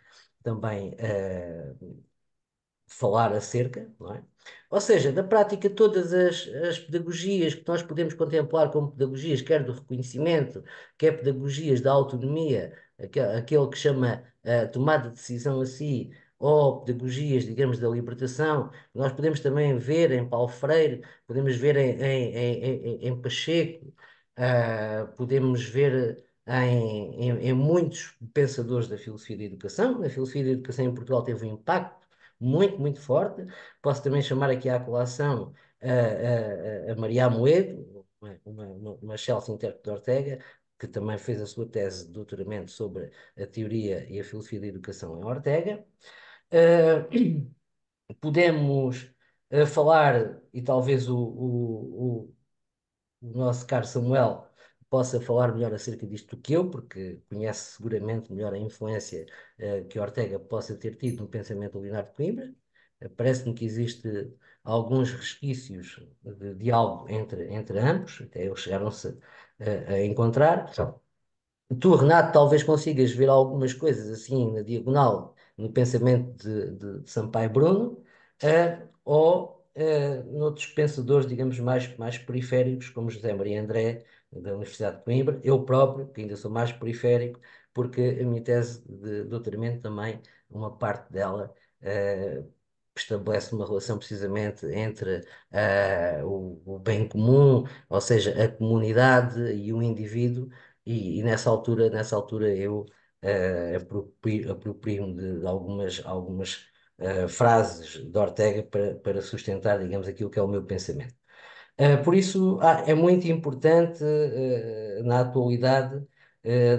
falar acerca, não é? Ou seja, na prática, todas as pedagogias que nós podemos contemplar como pedagogias, quer do reconhecimento, quer pedagogias da autonomia, aquele que chama tomada de decisão a si, ou pedagogias, digamos, da libertação, nós podemos também ver em Paulo Freire, podemos ver em Pacheco, podemos ver em muitos pensadores da filosofia da educação. A filosofia da educação em Portugal teve um impacto muito forte. Posso também chamar aqui à colação a Maria Amoedo, uma Chelsea intérprete de Ortega, que também fez a sua tese de doutoramento sobre a teoria e a filosofia da educação em Ortega. Podemos falar, e talvez o nosso caro Samuel possa falar melhor acerca disto do que eu, porque conhece seguramente melhor a influência que Ortega possa ter tido no pensamento do Leonardo de Coimbra. Parece-me que existe alguns resquícios de diálogo entre ambos, até eles chegaram-se a encontrar. Tu, Renato, talvez consigas ver algumas coisas assim na diagonal no pensamento de Sampaio Bruno, ou noutros pensadores, digamos, mais periféricos, como José Maria André, da Universidade de Coimbra, eu próprio, que ainda sou mais periférico, porque a minha tese de doutoramento também, uma parte dela, estabelece uma relação precisamente entre o bem comum, ou seja, a comunidade e o indivíduo, e nessa altura eu aproprio-me de algumas frases de Ortega para sustentar, digamos, aquilo que é o meu pensamento. Por isso, é muito importante, na atualidade,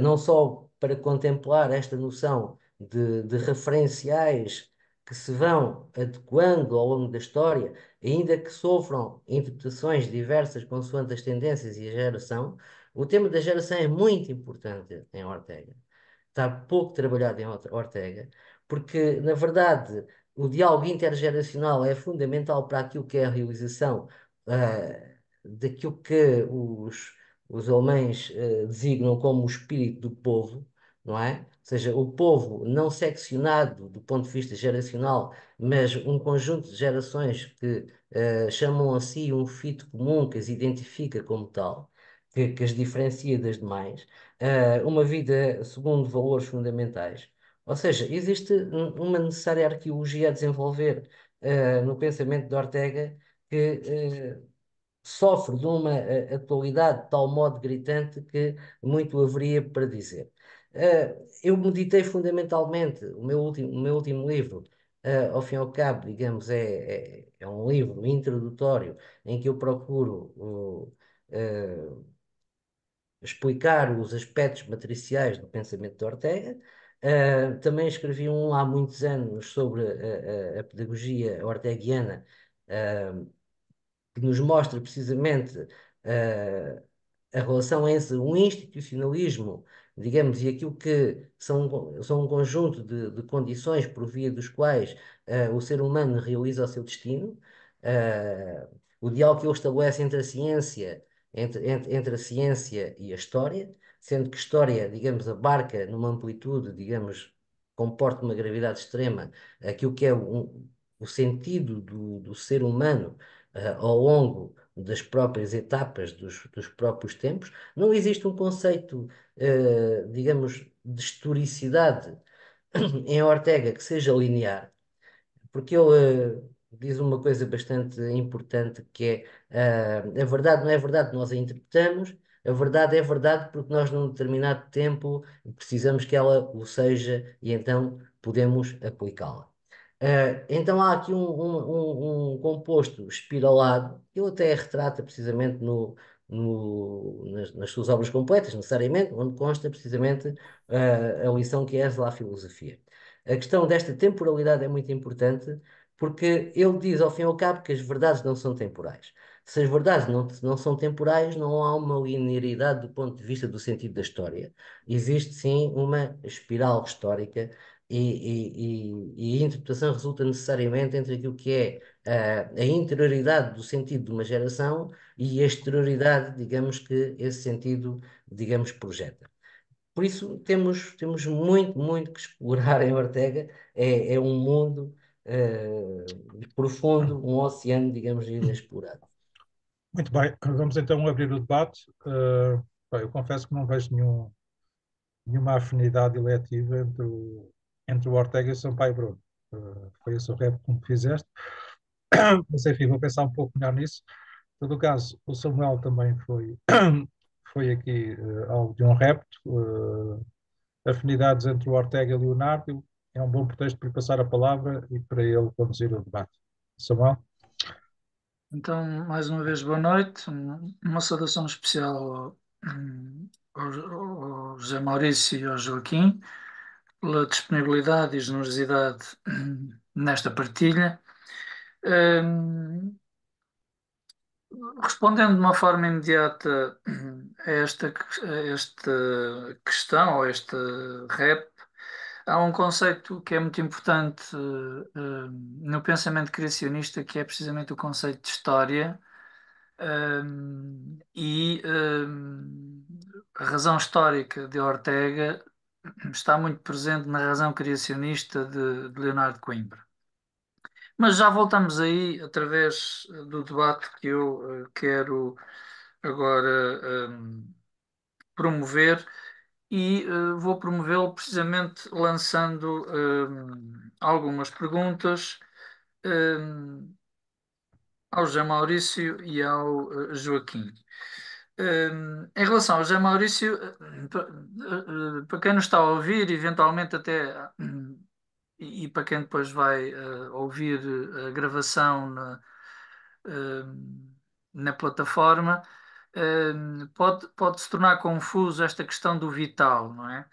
não só para contemplar esta noção de referenciais que se vão adequando ao longo da história, ainda que sofram interpretações diversas consoante as tendências e a geração, o tema da geração é muito importante em Ortega. Está pouco trabalhado em Ortega, porque, na verdade, o diálogo intergeracional é fundamental para aquilo que é a realização daquilo que os alemães designam como o espírito do povo, não é? Ou seja, o povo não seccionado do ponto de vista geracional, mas um conjunto de gerações que chamam a si um fito comum que as identifica como tal, que as diferencia das demais, uma vida segundo valores fundamentais. Ou seja, existe uma necessária arqueologia a desenvolver no pensamento de Ortega que sofre de uma atualidade de tal modo gritante que muito haveria para dizer. Eu meditei fundamentalmente o meu último livro, ao fim e ao cabo, digamos, é um livro introdutório em que eu procuro explicar os aspectos matriciais do pensamento de Ortega. Também escrevi um há muitos anos sobre a pedagogia orteguiana, que nos mostra precisamente uh, a relação entre o institucionalismo, digamos, e aquilo que são um conjunto de condições por via dos quais o ser humano realiza o seu destino, o diálogo que ele estabelece entre a ciência, entre a ciência e a história, sendo que história, digamos, abarca numa amplitude, digamos, comporta uma gravidade extrema, aquilo que é o sentido do ser humano ao longo das próprias etapas dos próprios tempos. Não existe um conceito, digamos, de historicidade em Ortega que seja linear, porque ele diz uma coisa bastante importante que é a verdade não é verdade, nós a interpretamos, a verdade é verdade porque nós num determinado tempo precisamos que ela o seja e então podemos aplicá-la. Então há aqui um composto espiralado, que ele até retrata precisamente nas suas obras completas, necessariamente, onde consta precisamente a lição que é a filosofia. A questão desta temporalidade é muito importante, porque ele diz ao fim e ao cabo que as verdades não são temporais. Se as verdades não são temporais, não há uma linearidade do ponto de vista do sentido da história. Existe sim uma espiral histórica e a interpretação resulta necessariamente entre aquilo que é a interioridade do sentido de uma geração e a exterioridade, digamos, que esse sentido, digamos, projeta. Por isso temos muito, muito que explorar em Ortega. É um mundo profundo, um oceano, digamos, inexplorado. Muito bem, vamos então abrir o debate. Bem, eu confesso que não vejo nenhuma afinidade eletiva entre o Ortega e o Sampaio Bruno. Foi esse o rap que me fizeste. Mas enfim, vou pensar um pouco melhor nisso. Em todo caso, o Samuel também foi aqui algo de um repto. Afinidades entre o Ortega e o Leonardo. É um bom pretexto para lhe passar a palavra e para ele conduzir o debate. Samuel? Então, mais uma vez, boa noite. Uma saudação especial ao José Maurício e ao Joaquim pela disponibilidade e generosidade nesta partilha. Respondendo de uma forma imediata a esta questão, ou a este rap, há um conceito que é muito importante no pensamento criacionista, que é precisamente o conceito de história. A razão histórica de Ortega está muito presente na razão criacionista de Leonardo Coimbra. Mas já voltamos aí através do debate que eu quero agora promover e vou promovê-lo precisamente lançando algumas perguntas ao José Maurício e ao Joaquim. Em relação ao José Maurício, para quem nos está a ouvir, eventualmente até, e para quem depois vai ouvir a gravação na plataforma, pode se tornar confuso esta questão do vital, não é?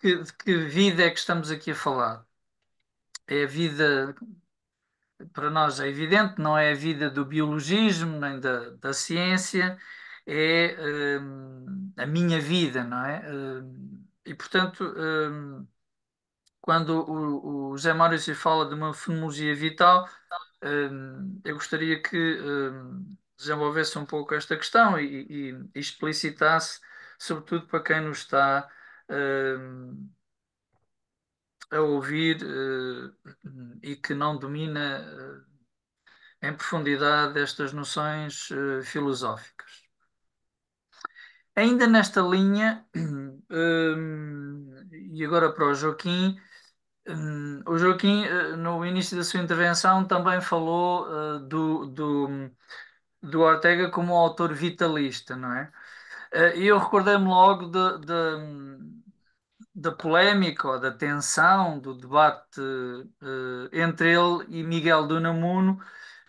De que vida é que estamos aqui a falar? É a vida, para nós é evidente, não é a vida do biologismo nem da ciência, é a minha vida, não é? E portanto, quando o José Maurício fala de uma fenomenologia vital, eu gostaria que desenvolvesse um pouco esta questão e explicitasse, sobretudo para quem nos está a ouvir e que não domina em profundidade estas noções filosóficas. Ainda nesta linha, e agora para o Joaquim, O Joaquim, no início da sua intervenção, também falou do Ortega como um autor vitalista, não é? E eu recordei-me logo da polémica ou da tensão do debate entre ele e Miguel de Unamuno,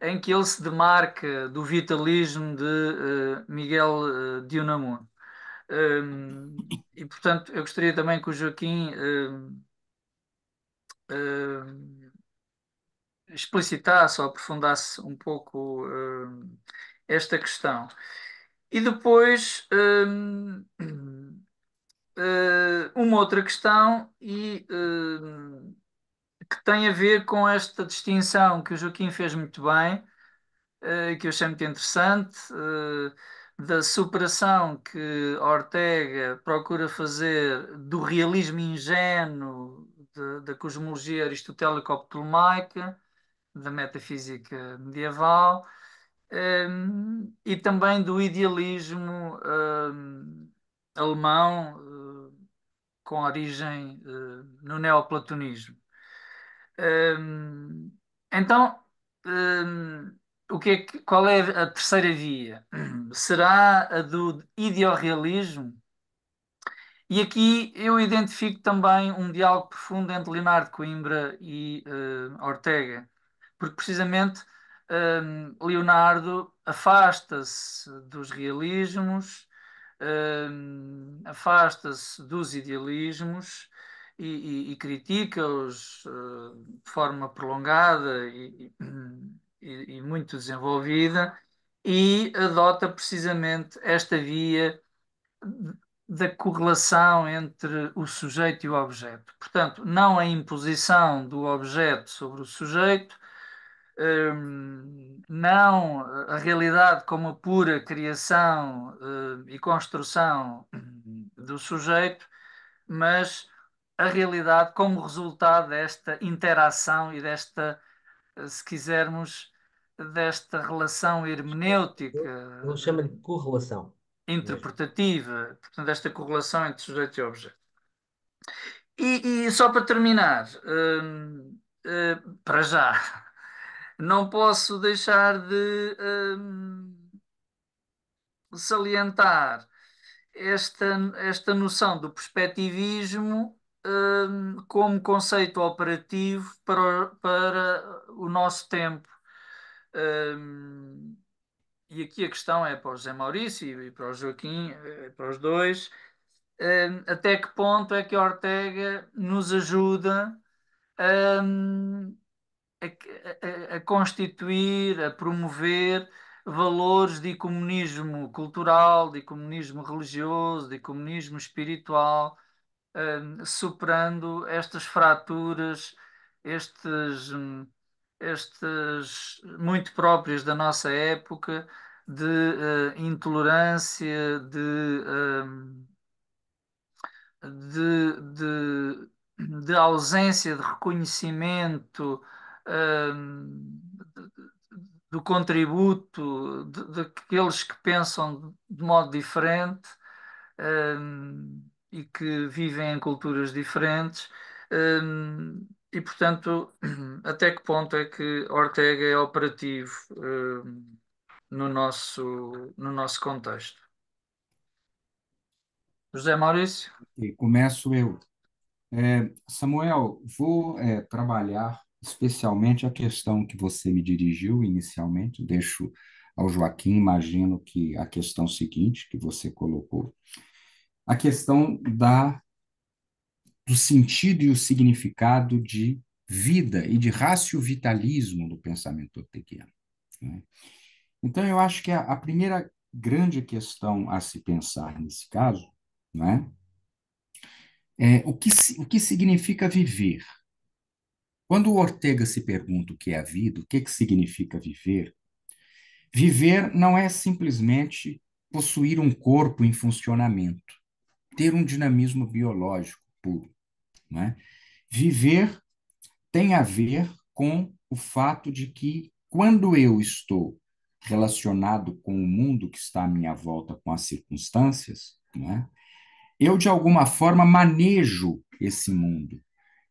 em que ele se demarca do vitalismo de Miguel de Unamuno. E, portanto, eu gostaria também que o Joaquim hum, explicitasse ou aprofundasse um pouco esta questão. E depois uma outra questão que tem a ver com esta distinção que o Joaquim fez muito bem, que eu achei muito interessante, da superação que Ortega procura fazer do realismo ingênuo da cosmologia aristotélico-ptolomaica, da metafísica medieval, e também do idealismo alemão, com origem no neoplatonismo. Hum, então, qual é a terceira via? Será a do ideorrealismo? E aqui eu identifico também um diálogo profundo entre Leonardo Coimbra e Ortega, porque precisamente Leonardo afasta-se dos realismos, afasta-se dos idealismos e critica-os de forma prolongada e muito desenvolvida, e adota precisamente esta via da correlação entre o sujeito e o objeto. Portanto, não a imposição do objeto sobre o sujeito, não a realidade como a pura criação e construção do sujeito, mas a realidade como resultado desta interação e desta, se quisermos, desta relação Ele hermenêutica, chama-lhe correlação mesmo. interpretativa, portanto, desta correlação entre sujeito e objeto. E só para terminar, para já, não posso deixar de salientar esta, esta noção do perspectivismo como conceito operativo para o nosso tempo. Hum, e aqui a questão é para o José Maurício e para o Joaquim, para os dois, até que ponto é que a Ortega nos ajuda hum, a constituir, a promover valores de comunismo cultural, de comunismo religioso, de comunismo espiritual, superando estas fraturas, estes, estes muito próprias da nossa época de intolerância, de ausência de reconhecimento hum, do contributo daqueles que pensam de modo diferente e que vivem em culturas diferentes. E, portanto, até que ponto é que Ortega é operativo no nosso contexto? José Maurício? E começo eu. Samuel, vou trabalhar especialmente a questão que você me dirigiu inicialmente, deixo ao Joaquim, imagino que a questão seguinte que você colocou, a questão do sentido e o significado de vida e de racio-vitalismo do pensamento orteguiano, né? Então, eu acho que a primeira grande questão a se pensar nesse caso, né, é o que significa viver. Quando o Ortega se pergunta o que é a vida, o que significa viver, viver não é simplesmente possuir um corpo em funcionamento, ter um dinamismo biológico puro, né? Viver tem a ver com o fato de que, quando eu estou relacionado com o mundo que está à minha volta, com as circunstâncias, né, eu, de alguma forma, manejo esse mundo.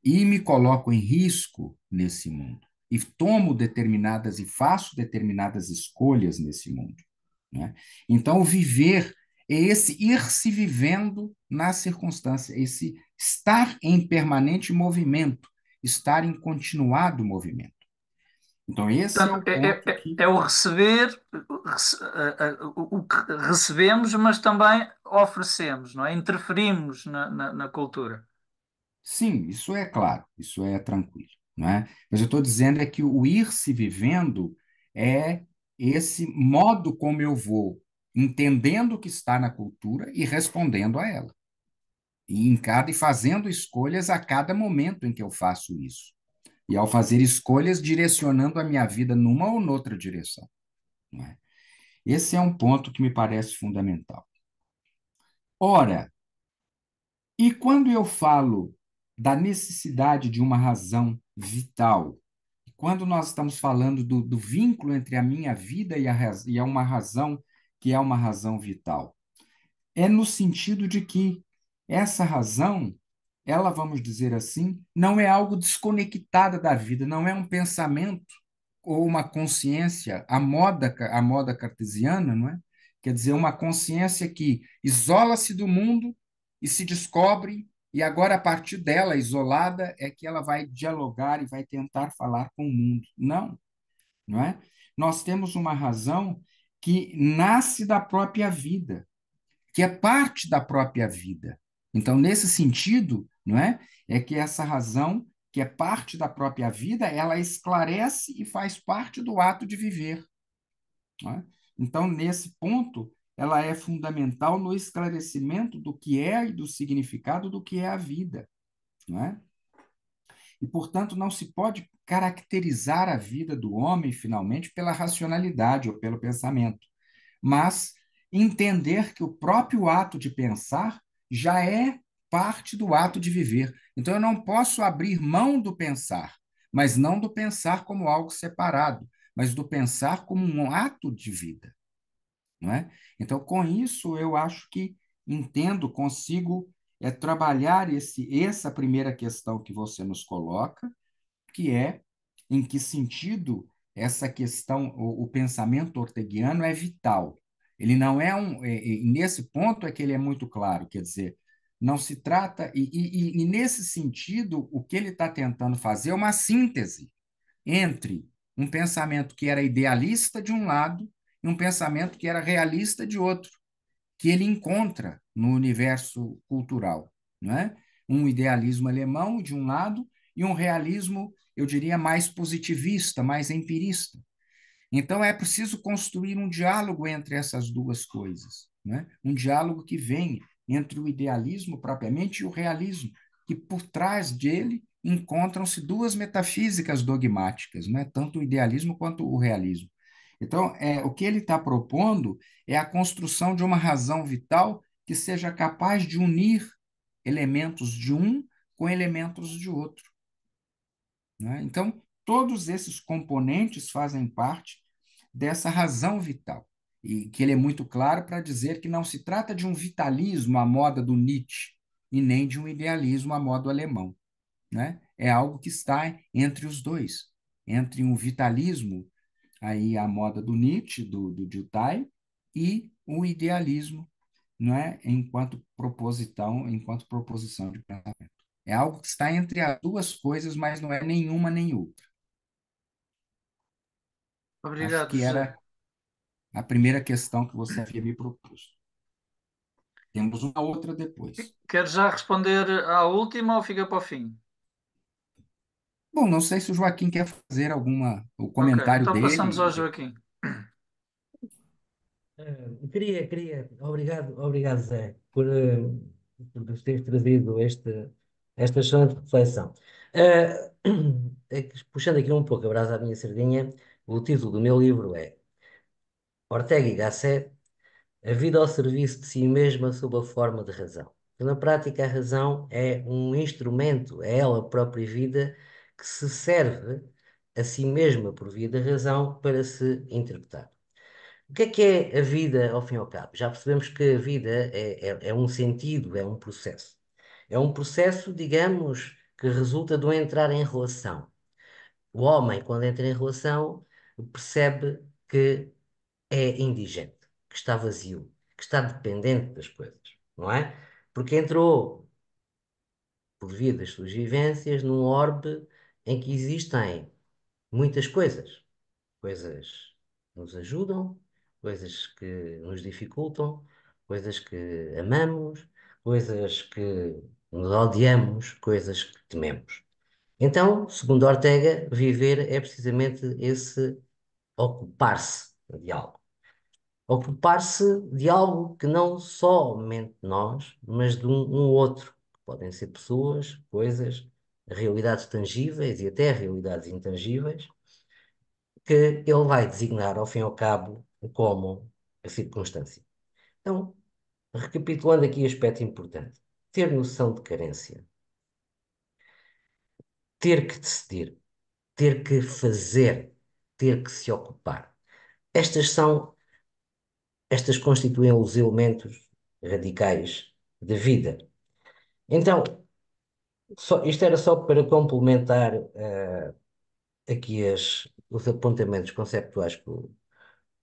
e me coloco em risco nesse mundo, e tomo determinadas e faço determinadas escolhas nesse mundo, né? Então, o viver é esse ir se vivendo na circunstância, esse estar em permanente movimento, estar em continuado movimento. Então, esse é Portanto, o ponto que. é o receber, o que recebemos, mas também oferecemos, não é? Interferimos na cultura. Sim, isso é claro, isso é tranquilo, não é? Mas eu estou dizendo é que o ir se vivendo é esse modo como eu vou entendendo o que está na cultura e respondendo a ela. E fazendo escolhas a cada momento em que eu faço isso. E ao fazer escolhas, direcionando a minha vida numa ou noutra direção, não é? Esse é um ponto que me parece fundamental. Ora, e quando eu falo da necessidade de uma razão vital, quando nós estamos falando do vínculo entre a minha vida e uma razão que é uma razão vital, é no sentido de que essa razão, ela, vamos dizer assim, não é algo desconectada da vida, não é um pensamento ou uma consciência, a moda cartesiana, não é? Quer dizer, uma consciência que isola-se do mundo e se descobre, e agora, a partir dela, isolada, é que ela vai dialogar e vai tentar falar com o mundo. Não, não é? Nós temos uma razão que nasce da própria vida, que é parte da própria vida. Então, nesse sentido, não é? É que essa razão, que é parte da própria vida, ela esclarece e faz parte do ato de viver, não é? Então, nesse ponto, ela é fundamental no esclarecimento do que é e do significado do que é a vida, não é? E, portanto, não se pode caracterizar a vida do homem, finalmente, pela racionalidade ou pelo pensamento, mas entender que o próprio ato de pensar já é parte do ato de viver. Então, eu não posso abrir mão do pensar, mas não do pensar como algo separado, mas do pensar como um ato de vida, não é? Então, com isso, eu acho que entendo, consigo trabalhar essa primeira questão que você nos coloca, que é em que sentido essa questão, o pensamento orteguiano é vital. Ele não é nesse ponto é que ele é muito claro, quer dizer, não se trata, e nesse sentido, o que ele está tentando fazer é uma síntese entre um pensamento que era idealista de um lado e um pensamento que era realista de outro, que ele encontra no universo cultural, não é? Um idealismo alemão de um lado e um realismo, eu diria, mais positivista, mais empirista. Então é preciso construir um diálogo entre essas duas coisas, né? Um diálogo que vem entre o idealismo propriamente e o realismo, que por trás dele encontram-se duas metafísicas dogmáticas, né? Tanto o idealismo quanto o realismo. Então, o que ele está propondo é a construção de uma razão vital que seja capaz de unir elementos de um com elementos de outro, né? Então, todos esses componentes fazem parte dessa razão vital. E que ele é muito claro para dizer que não se trata de um vitalismo à moda do Nietzsche e nem de um idealismo à moda alemão, né? É algo que está entre os dois, entre um vitalismo aí à moda do Nietzsche, do Jutai, e o idealismo, não é? Enquanto proposição de pensamento. É algo que está entre as duas coisas, mas não é nenhuma nem outra. Acho Obrigado, que José. era a primeira questão que você havia me proposto. Temos uma outra depois. Queres já responder à última ou fica para o fim? Bom, não sei se o Joaquim quer fazer o Ok, comentário então passamos ao dele. Joaquim. Obrigado, Zé, por nos teres trazido esta excelente reflexão. Eh, Puxando aqui um pouco a brasa à minha sardinha, o título do meu livro é Ortega y Gasset, A Vida ao Serviço de Si Mesma sob a Forma de Razão. Na prática, a razão é um instrumento, é ela própria vida, que se serve a si mesma por via da razão para se interpretar. O que é a vida ao fim e ao cabo? Já percebemos que a vida é um sentido, é um processo. É um processo, digamos, que resulta do entrar em relação. O homem, quando entra em relação, percebe que é indigente, que está vazio, que está dependente das coisas, não é? Porque entrou, por via das suas vivências, num orbe em que existem muitas coisas. Coisas que nos ajudam, coisas que nos dificultam, coisas que amamos, coisas que nos odiamos, coisas que tememos. Então, segundo Ortega, viver é precisamente esse ocupar-se de algo. Ocupar-se de algo que não somente nós, mas de um outro. Podem ser pessoas, coisas, realidades tangíveis e até realidades intangíveis, que ele vai designar, ao fim e ao cabo, como a circunstância. Então, recapitulando aqui aspecto importante: ter noção de carência, ter que decidir, ter que fazer, ter que se ocupar. Estas são, estas constituem os elementos radicais da vida. Então, isto era só para complementar aqui os apontamentos conceptuais que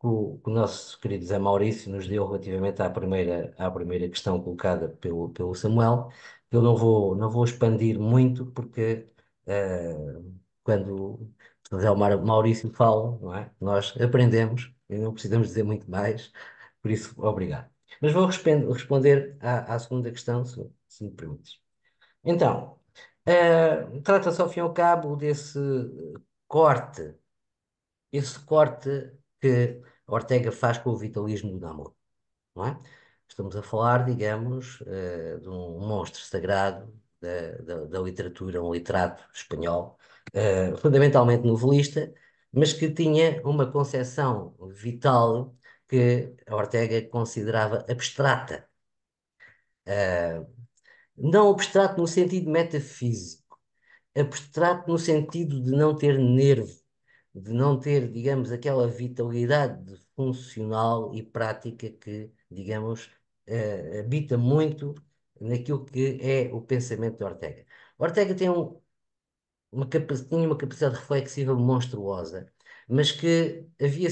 o nosso querido Zé Maurício nos deu relativamente à primeira questão colocada pelo Samuel. Eu não vou expandir muito, porque quando o Zé Maurício fala, não é? Nós aprendemos e não precisamos dizer muito mais, por isso, obrigado. Mas vou responder à segunda questão, se me permites. Então, trata-se ao fim e ao cabo desse corte, esse corte que Ortega faz com o vitalismo do Namor, não é? Estamos a falar, digamos, de um monstro sagrado da literatura, um literato espanhol, fundamentalmente novelista, mas que tinha uma concepção vital que Ortega considerava abstrata. Não abstrato no sentido metafísico, abstrato no sentido de não ter nervo, de não ter, digamos, aquela vitalidade funcional e prática que, digamos, habita muito naquilo que é o pensamento de Ortega. Ortega tem tinha uma capacidade reflexiva monstruosa, mas que tinha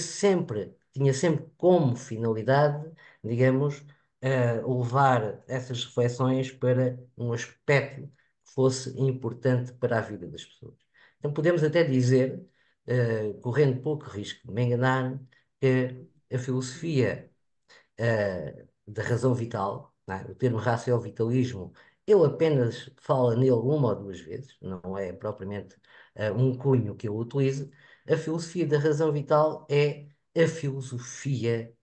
sempre como finalidade, digamos, levar essas reflexões para um aspecto que fosse importante para a vida das pessoas. Então podemos até dizer, correndo pouco risco de me enganar, que a filosofia da razão vital, não é? O termo raciovitalismo, eu apenas falo nele uma ou duas vezes, não é propriamente um cunho que eu utilizo. A filosofia da razão vital a filosofia,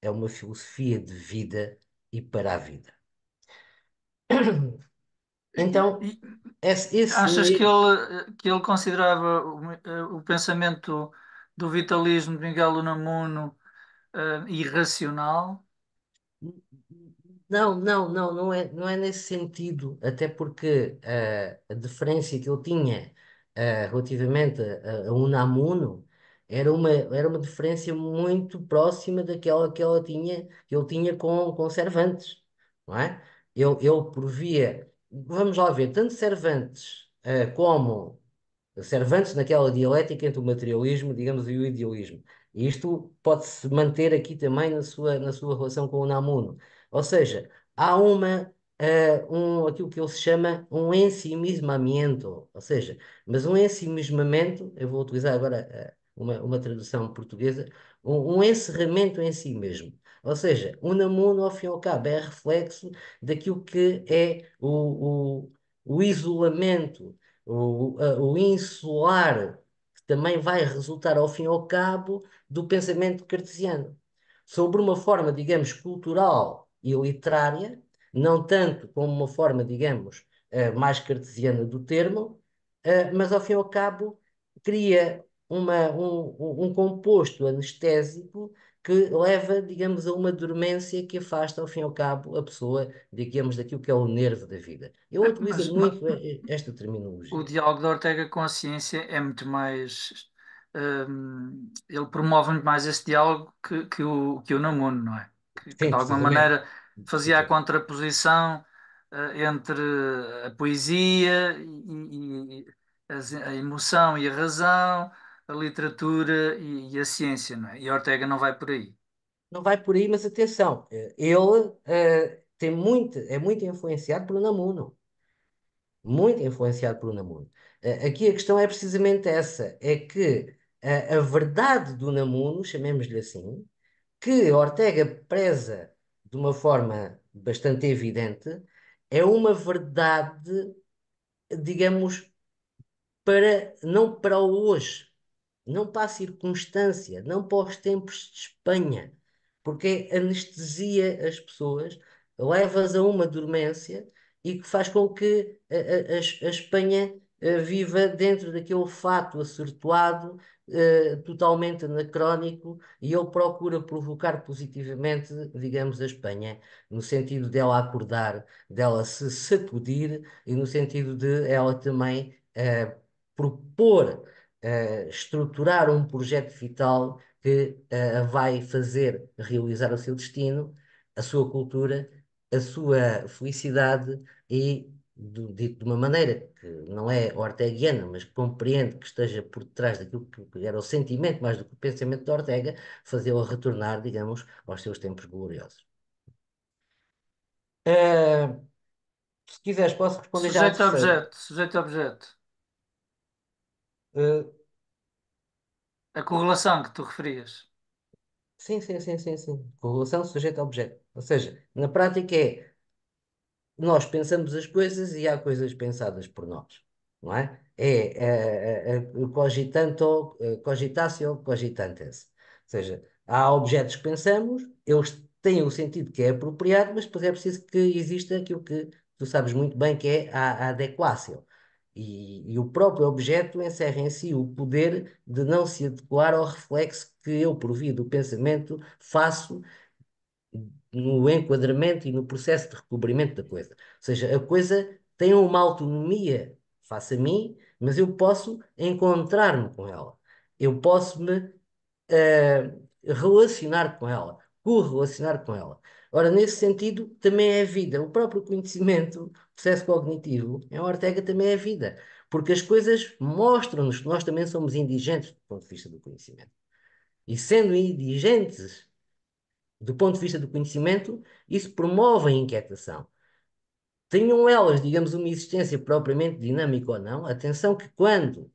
é uma filosofia de vida e para a vida. E- Então, e esse achas que ele considerava o pensamento do vitalismo de Miguel Unamuno irracional? Não, não, não, não é nesse sentido, até porque a deferência que eu tinha relativamente a Unamuno era uma deferência muito próxima daquela que ele tinha com Cervantes, não é? Ele provia, vamos lá ver, tanto Cervantes como Cervantes naquela dialética entre o materialismo, digamos, e o idealismo. E isto pode-se manter aqui também na sua relação com o Unamuno. Ou seja, há aquilo que ele se chama um ensimismamento, ou seja, mas um ensimismamento, eu vou utilizar agora uma tradução portuguesa, um encerramento em si mesmo. Ou seja, o Unamuno, ao fim e ao cabo, é reflexo daquilo que é o isolamento, o insular, que também vai resultar, ao fim e ao cabo, do pensamento cartesiano sobre uma forma, digamos, cultural e literária, não tanto como uma forma, digamos, mais cartesiana do termo, mas ao fim e ao cabo cria um composto anestésico que leva, digamos, a uma dormência que afasta, ao fim e ao cabo, a pessoa, digamos, daquilo que é o nervo da vida. Ele utiliza Mas muito esta o terminologia. diálogo de Ortega com a ciência é muito mais. Ele promove muito mais esse diálogo que o Unamuno, não é? Que Sim, de alguma precisamente. maneira fazia a Precisamente. contraposição entre a poesia a emoção e a razão, a literatura e a ciência, não é? E Ortega não vai por aí. Não vai por aí, mas atenção, ele é muito influenciado por Unamuno. Muito influenciado por Unamuno. Aqui a questão é precisamente essa, é que a verdade do Unamuno, chamemos-lhe assim, que Ortega preza de uma forma bastante evidente, é uma verdade, digamos, não para o hoje, não para a circunstância, não para os tempos de Espanha, porque anestesia as pessoas, leva-as a uma dormência e que faz com que a Espanha viva dentro daquele fato acertoado, totalmente anacrónico, e ele procura provocar positivamente, digamos, a Espanha, no sentido dela acordar, dela se sacudir e no sentido de ela também propor estruturar um projeto vital que vai fazer realizar o seu destino, a sua cultura, a sua felicidade e, dito de uma maneira que não é orteguiana, mas que compreende que esteja por trás daquilo que era o sentimento mais do que o pensamento de Ortega, fazê-lo retornar, digamos, aos seus tempos gloriosos. Eh, Se quiseres, posso responder já à Sujeito a terceira. objeto, sujeito a objeto. Eh, A correlação que tu referias. sim, sim, sim, sim, sim. Correlação sujeito a objeto. Ou seja, na prática nós pensamos as coisas e há coisas pensadas por nós, não é? O cogitanto, cogitatio cogitantes. Ou seja, há objetos que pensamos, eles têm o sentido que é apropriado, mas depois é preciso que exista aquilo que tu sabes muito bem que é a adequácio. E o próprio objeto encerra em si o poder de não se adequar ao reflexo que eu, por via do pensamento, faço no enquadramento e no processo de recobrimento da coisa. Ou seja, a coisa tem uma autonomia face a mim, mas eu posso encontrar-me com ela. Eu posso me relacionar com ela, correlacionar com ela. Ora, nesse sentido, também é vida. O próprio conhecimento, o processo cognitivo, em Ortega também é vida. Porque as coisas mostram-nos que nós também somos indigentes do ponto de vista do conhecimento. E sendo indigentes do ponto de vista do conhecimento, isso promove a inquietação. Tenham elas, digamos, uma existência propriamente dinâmica ou não, atenção que quando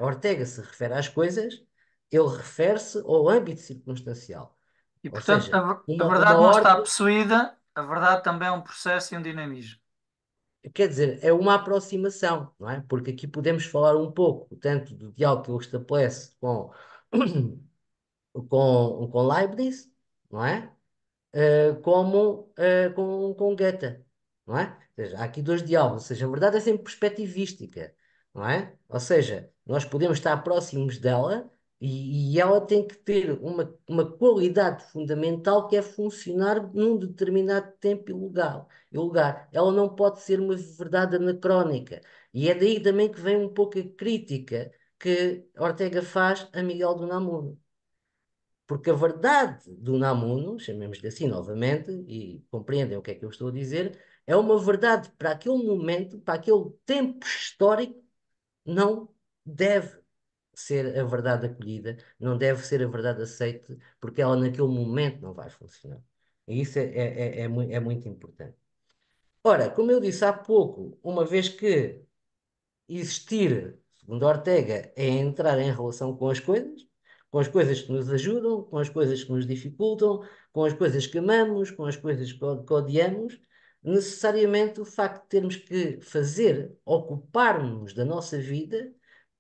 Ortega se refere às coisas, ele refere-se ao âmbito circunstancial. E, Ou portanto, seja, a uma verdade não está ordem, possuída, a verdade também é um processo e um dinamismo. quer dizer, é uma aproximação, não é? Porque aqui podemos falar um pouco, tanto do diálogo que ele estabelece com Leibniz, não é? Como com Goethe, não é? Ou seja, há aqui dois diálogos, ou seja, a verdade é sempre perspectivística, não é? Ou seja, nós podemos estar próximos dela e ela tem que ter uma qualidade fundamental que é funcionar num determinado tempo e lugar. Ela não pode ser uma verdade anacrónica. E é daí também que vem um pouco a crítica que Ortega faz a Miguel de Unamuno. Porque a verdade do Unamuno, chamemos-lhe assim novamente, e compreendem o que é que eu estou a dizer, é uma verdade para aquele momento, para aquele tempo histórico, não deve ser a verdade acolhida, não deve ser a verdade aceite, porque ela naquele momento não vai funcionar. E isso é muito importante. Ora, como eu disse há pouco, uma vez que existir, segundo Ortega, é entrar em relação com as coisas que nos ajudam, com as coisas que nos dificultam, com as coisas que amamos, com as coisas que odiamos. Necessariamente o facto de termos que fazer, ocupar-nos da nossa vida,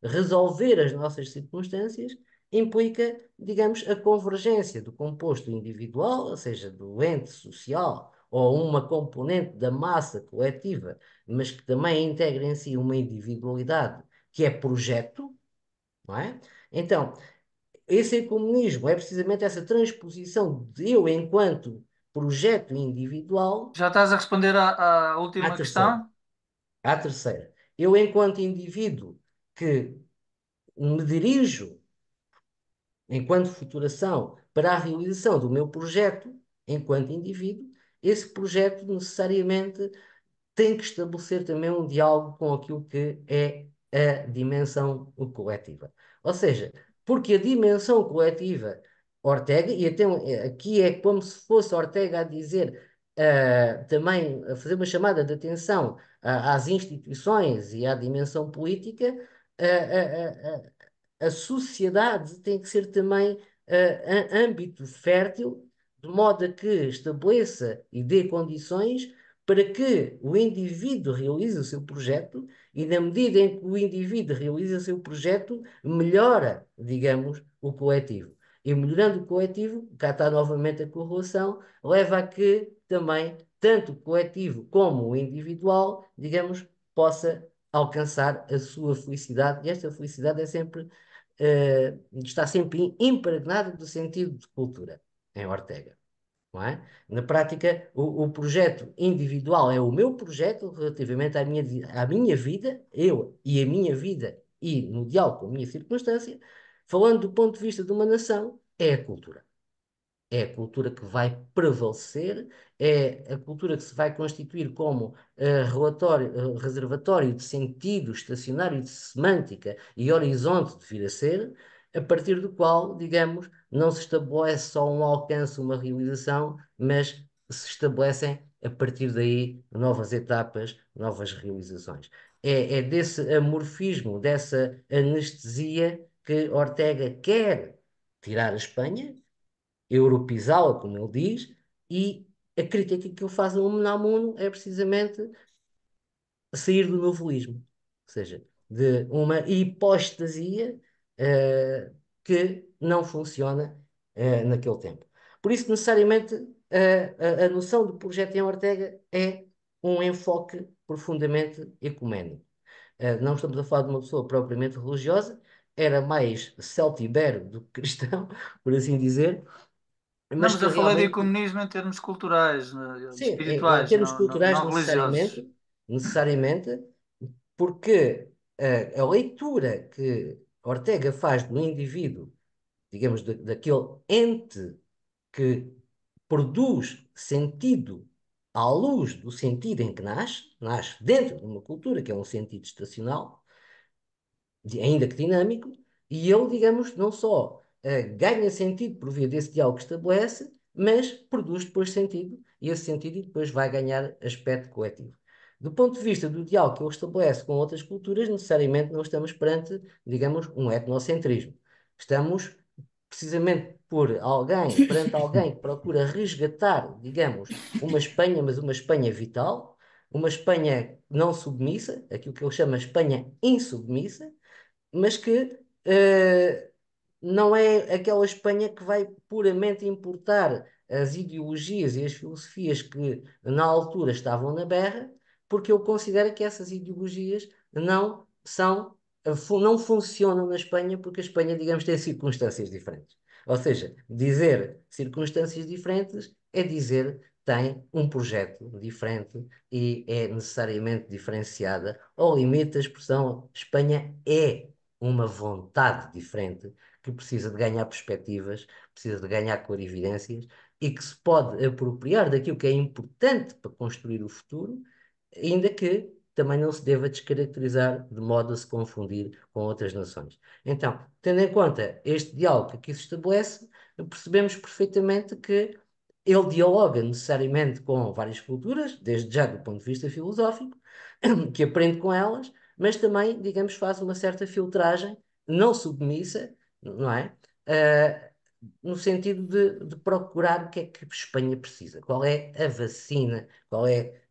resolver as nossas circunstâncias, implica, digamos, a convergência do composto individual, ou seja, do ente social, ou uma componente da massa coletiva, mas que também integra em si uma individualidade que é projeto, não é? Então, esse ecumenismo é precisamente essa transposição de eu enquanto projeto individual Já estás a responder à à última terceira. questão? À terceira. Eu enquanto indivíduo que me dirijo enquanto futuração para a realização do meu projeto enquanto indivíduo, esse projeto necessariamente tem que estabelecer também um diálogo com aquilo que é a dimensão coletiva. Ou seja, porque a dimensão coletiva, Ortega, e até aqui é como se fosse Ortega a dizer, também a fazer uma chamada de atenção às instituições e à dimensão política, a sociedade tem que ser também âmbito fértil, de modo a que estabeleça e dê condições para que o indivíduo realize o seu projeto e, na medida em que o indivíduo realiza o seu projeto, melhora, digamos, o coletivo. E melhorando o coletivo, cá está novamente a correlação, leva a que também, tanto o coletivo como o individual, digamos, possa alcançar a sua felicidade. E esta felicidade é sempre, está sempre impregnada do sentido de cultura, em Ortega. Não é? Na prática, o projeto individual é o meu projeto relativamente à minha vida, eu e a minha vida, e no diálogo com a minha circunstância, falando do ponto de vista de uma nação, é a cultura. É a cultura que vai prevalecer, é a cultura que se vai constituir como reservatório de sentido, estacionário de semântica e horizonte de vir a ser, a partir do qual, digamos, não se estabelece só um alcance, uma realização, mas se estabelecem, a partir daí, novas etapas, novas realizações. É desse amorfismo, dessa anestesia que Ortega quer tirar a Espanha, europeizá-la, como ele diz, e a crítica que ele faz ao Unamuno é precisamente sair do novelismo, ou seja, de uma hipostasia que não funciona naquele tempo. Por isso, necessariamente, a noção de projeto em Ortega é um enfoque profundamente ecuménico. Não estamos a falar de uma pessoa propriamente religiosa, era mais celtibero do que cristão, por assim dizer, mas Estamos que a falar de realmente, ecumenismo em termos culturais, sim, em espirituais, termos não, não, culturais, não religiosos. necessariamente, porque a leitura que Ortega faz do indivíduo, digamos, daquele ente que produz sentido à luz do sentido em que nasce dentro de uma cultura, que é um sentido estacional, ainda que dinâmico, e ele, digamos, não só ganha sentido por via desse diálogo que estabelece, mas produz depois sentido, e esse sentido depois vai ganhar aspecto coletivo. Do ponto de vista do diálogo que ele estabelece com outras culturas, necessariamente não estamos perante, digamos, um etnocentrismo. Estamos precisamente perante alguém que procura resgatar, digamos, uma Espanha, mas uma Espanha vital, uma Espanha não submissa, aquilo que ele chama Espanha insubmissa, mas que não é aquela Espanha que vai puramente importar as ideologias e as filosofias que na altura estavam na berra, porque eu considero que essas ideologias não são, não funcionam na Espanha, porque a Espanha, digamos, tem circunstâncias diferentes. Ou seja, dizer circunstâncias diferentes é dizer tem um projeto diferente e é necessariamente diferenciada, ao limite da expressão Espanha é uma vontade diferente que precisa de ganhar perspectivas, precisa de ganhar clarividências e que se pode apropriar daquilo que é importante para construir o futuro, ainda que também não se deva descaracterizar de modo a se confundir com outras nações. Então, tendo em conta este diálogo que aqui se estabelece, percebemos perfeitamente que ele dialoga necessariamente com várias culturas, desde já do ponto de vista filosófico, que aprende com elas, mas também, digamos, faz uma certa filtragem não submissa, não é? No sentido de procurar o que é que a Espanha precisa, qual é a vacina, qual é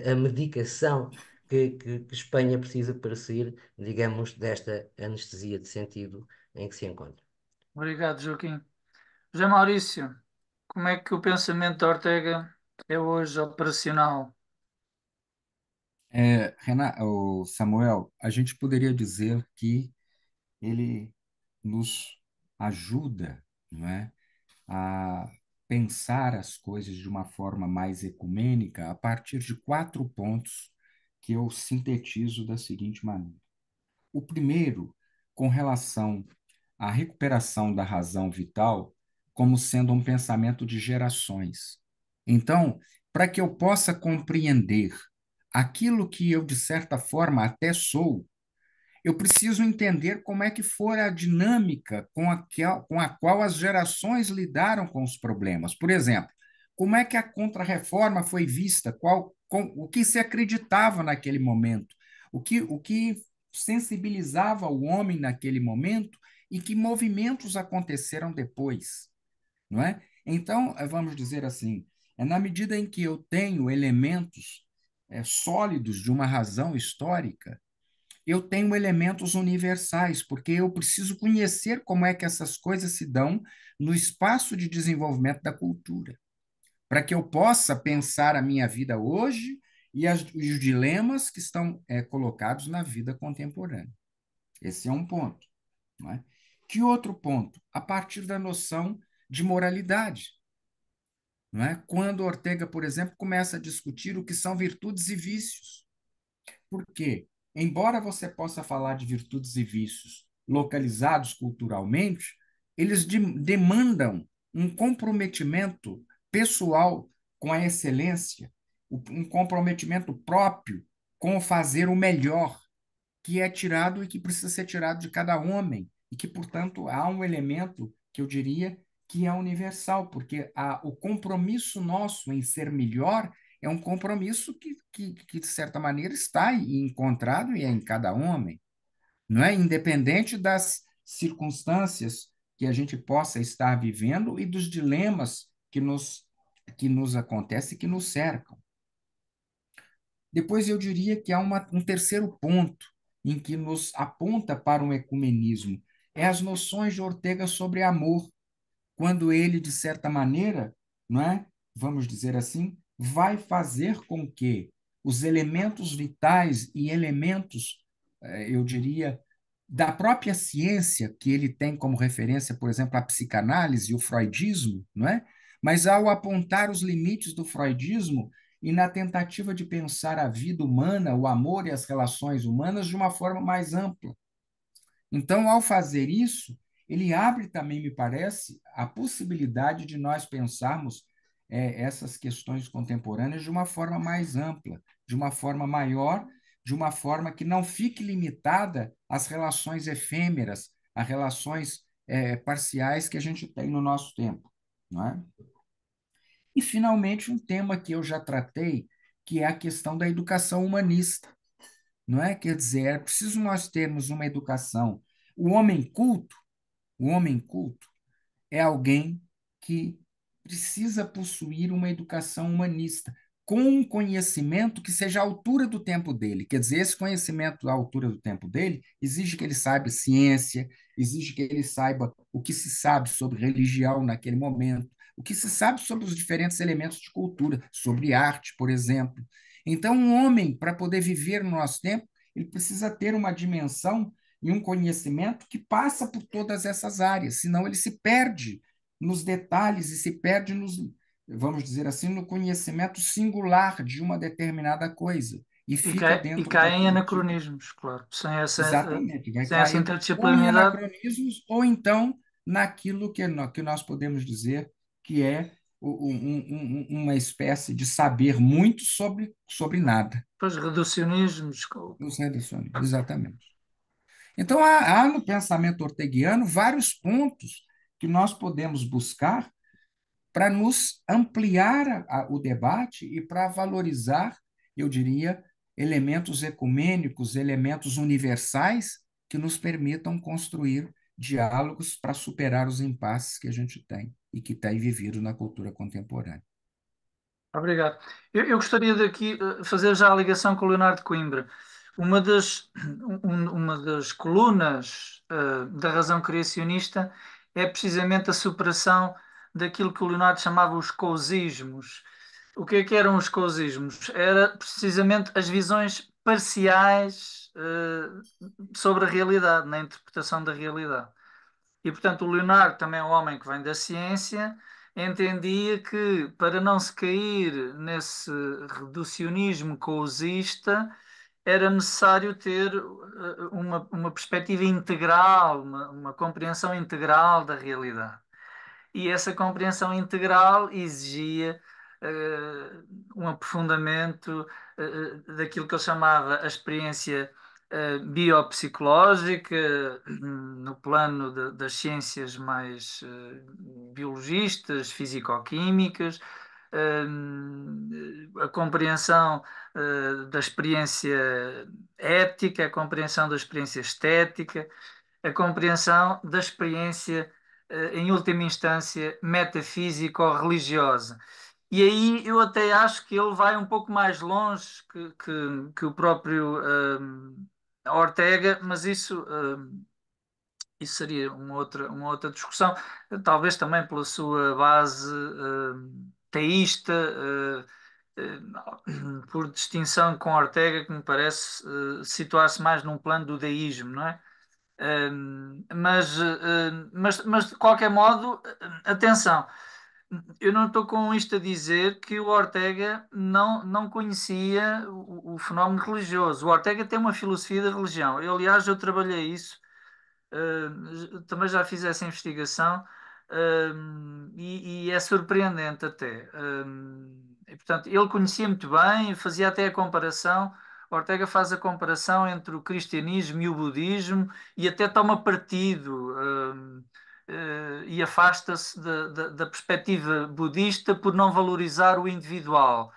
a medicação que Espanha precisa para sair, digamos, desta anestesia de sentido em que se encontra. Obrigado, Joaquim. José Maurício, como é que o pensamento de Ortega é hoje operacional? O Samuel, a gente poderia dizer que ele nos ajuda, não é, a pensar as coisas de uma forma mais ecumênica a partir de 4 pontos que eu sintetizo da seguinte maneira. O primeiro, com relação à recuperação da razão vital como sendo um pensamento de gerações. Então, para que eu possa compreender aquilo que eu, de certa forma, até sou, eu preciso entender como é que foi a dinâmica com a qual as gerações lidaram com os problemas. Por exemplo, como é que a Contra-Reforma foi vista, o que se acreditava naquele momento, o que sensibilizava o homem naquele momento e que movimentos aconteceram depois, não é? Então, vamos dizer assim, na medida em que eu tenho elementos sólidos de uma razão histórica, eu tenho elementos universais, porque eu preciso conhecer como é que essas coisas se dão no espaço de desenvolvimento da cultura, para que eu possa pensar a minha vida hoje e os dilemas que estão colocados na vida contemporânea. Esse é um ponto. Não é? Que outro ponto? A partir da noção de moralidade. Não é? Quando Ortega, por exemplo, começa a discutir o que são virtudes e vícios. Por quê? Embora você possa falar de virtudes e vícios localizados culturalmente, eles demandam um comprometimento pessoal com a excelência, um comprometimento próprio com o fazer o melhor, que é tirado e que precisa ser tirado de cada homem, e que, portanto, há um elemento que eu diria que é universal, porque o compromisso nosso em ser melhor é um compromisso que, de certa maneira, está encontrado e é em cada homem, não é? Independente das circunstâncias que a gente possa estar vivendo e dos dilemas que nos acontecem e que nos cercam. Depois eu diria que há um terceiro ponto em que nos aponta para um ecumenismo, é as noções de Ortega sobre amor, quando ele, de certa maneira, não é? Vamos dizer assim, vai fazer com que os elementos vitais e elementos, eu diria, da própria ciência, que ele tem como referência, por exemplo, a psicanálise e o freudismo, não é? Mas ao apontar os limites do freudismo e na tentativa de pensar a vida humana, o amor e as relações humanas de uma forma mais ampla. Então, ao fazer isso, ele abre também, me parece, a possibilidade de nós pensarmos essas questões contemporâneas de uma forma mais ampla, de uma forma maior, de uma forma que não fique limitada às relações efêmeras, às relações parciais que a gente tem no nosso tempo, não é? E, finalmente, um tema que eu já tratei, que é a questão da educação humanista, não é? Quer dizer, é preciso nós termos uma educação. O homem culto, o homem culto é alguém que precisa possuir uma educação humanista, com um conhecimento que seja à altura do tempo dele. Quer dizer, esse conhecimento à altura do tempo dele exige que ele saiba ciência, exige que ele saiba o que se sabe sobre religião naquele momento, o que se sabe sobre os diferentes elementos de cultura, sobre arte, por exemplo. Então, um homem, para poder viver no nosso tempo, ele precisa ter uma dimensão e um conhecimento que passa por todas essas áreas, senão ele se perde nos detalhes e se perde vamos dizer assim, no conhecimento singular de uma determinada coisa e fica E dentro cai em daquele tipo. anacronismos, claro. Exatamente, vai Sem essa cair ou em interdisciplinaridade. anacronismos ou então naquilo que nós podemos dizer que é uma espécie de saber muito sobre nada. Pois, reducionismos. Os reducionistas, exatamente. Então, há no pensamento orteguiano vários pontos que nós podemos buscar para nos ampliar o debate e para valorizar, eu diria, elementos ecumênicos, elementos universais que nos permitam construir diálogos para superar os impasses que a gente tem e que tem vivido na cultura contemporânea. Obrigado. Eu gostaria de aqui fazer já a ligação com o Leonardo Coimbra. Uma das, uma das colunas da razão criacionista é precisamente a superação daquilo que o Leonardo chamava os cousismos. O que eram os cousismos? Era precisamente as visões parciais sobre a realidade, na interpretação da realidade. E, portanto, o Leonardo também é um homem que vem da ciência, entendia que para não se cair nesse reducionismo causista, era necessário ter uma perspectiva integral, uma compreensão integral da realidade. E essa compreensão integral exigia um aprofundamento daquilo que ele chamava a experiência biopsicológica, no plano das ciências mais biologistas, físico-químicas, a compreensão da experiência ética, a compreensão da experiência estética, a compreensão da experiência, em última instância, metafísico-religiosa. E aí eu até acho que ele vai um pouco mais longe que o próprio Ortega, mas isso seria uma outra discussão, talvez também pela sua base teísta, por distinção com Ortega, que me parece situar-se mais num plano do deísmo, não é? Mas de qualquer modo, atenção, eu não estou com isto a dizer que o Ortega não conhecia o fenómeno religioso. O Ortega tem uma filosofia da religião. Aliás, eu trabalhei isso, também já fiz essa investigação, e é surpreendente até. E, portanto, ele conhecia muito bem, fazia até a comparação. Ortega faz a comparação entre o cristianismo e o budismo e até toma partido, e afasta-se da perspectiva budista por não valorizar o individual,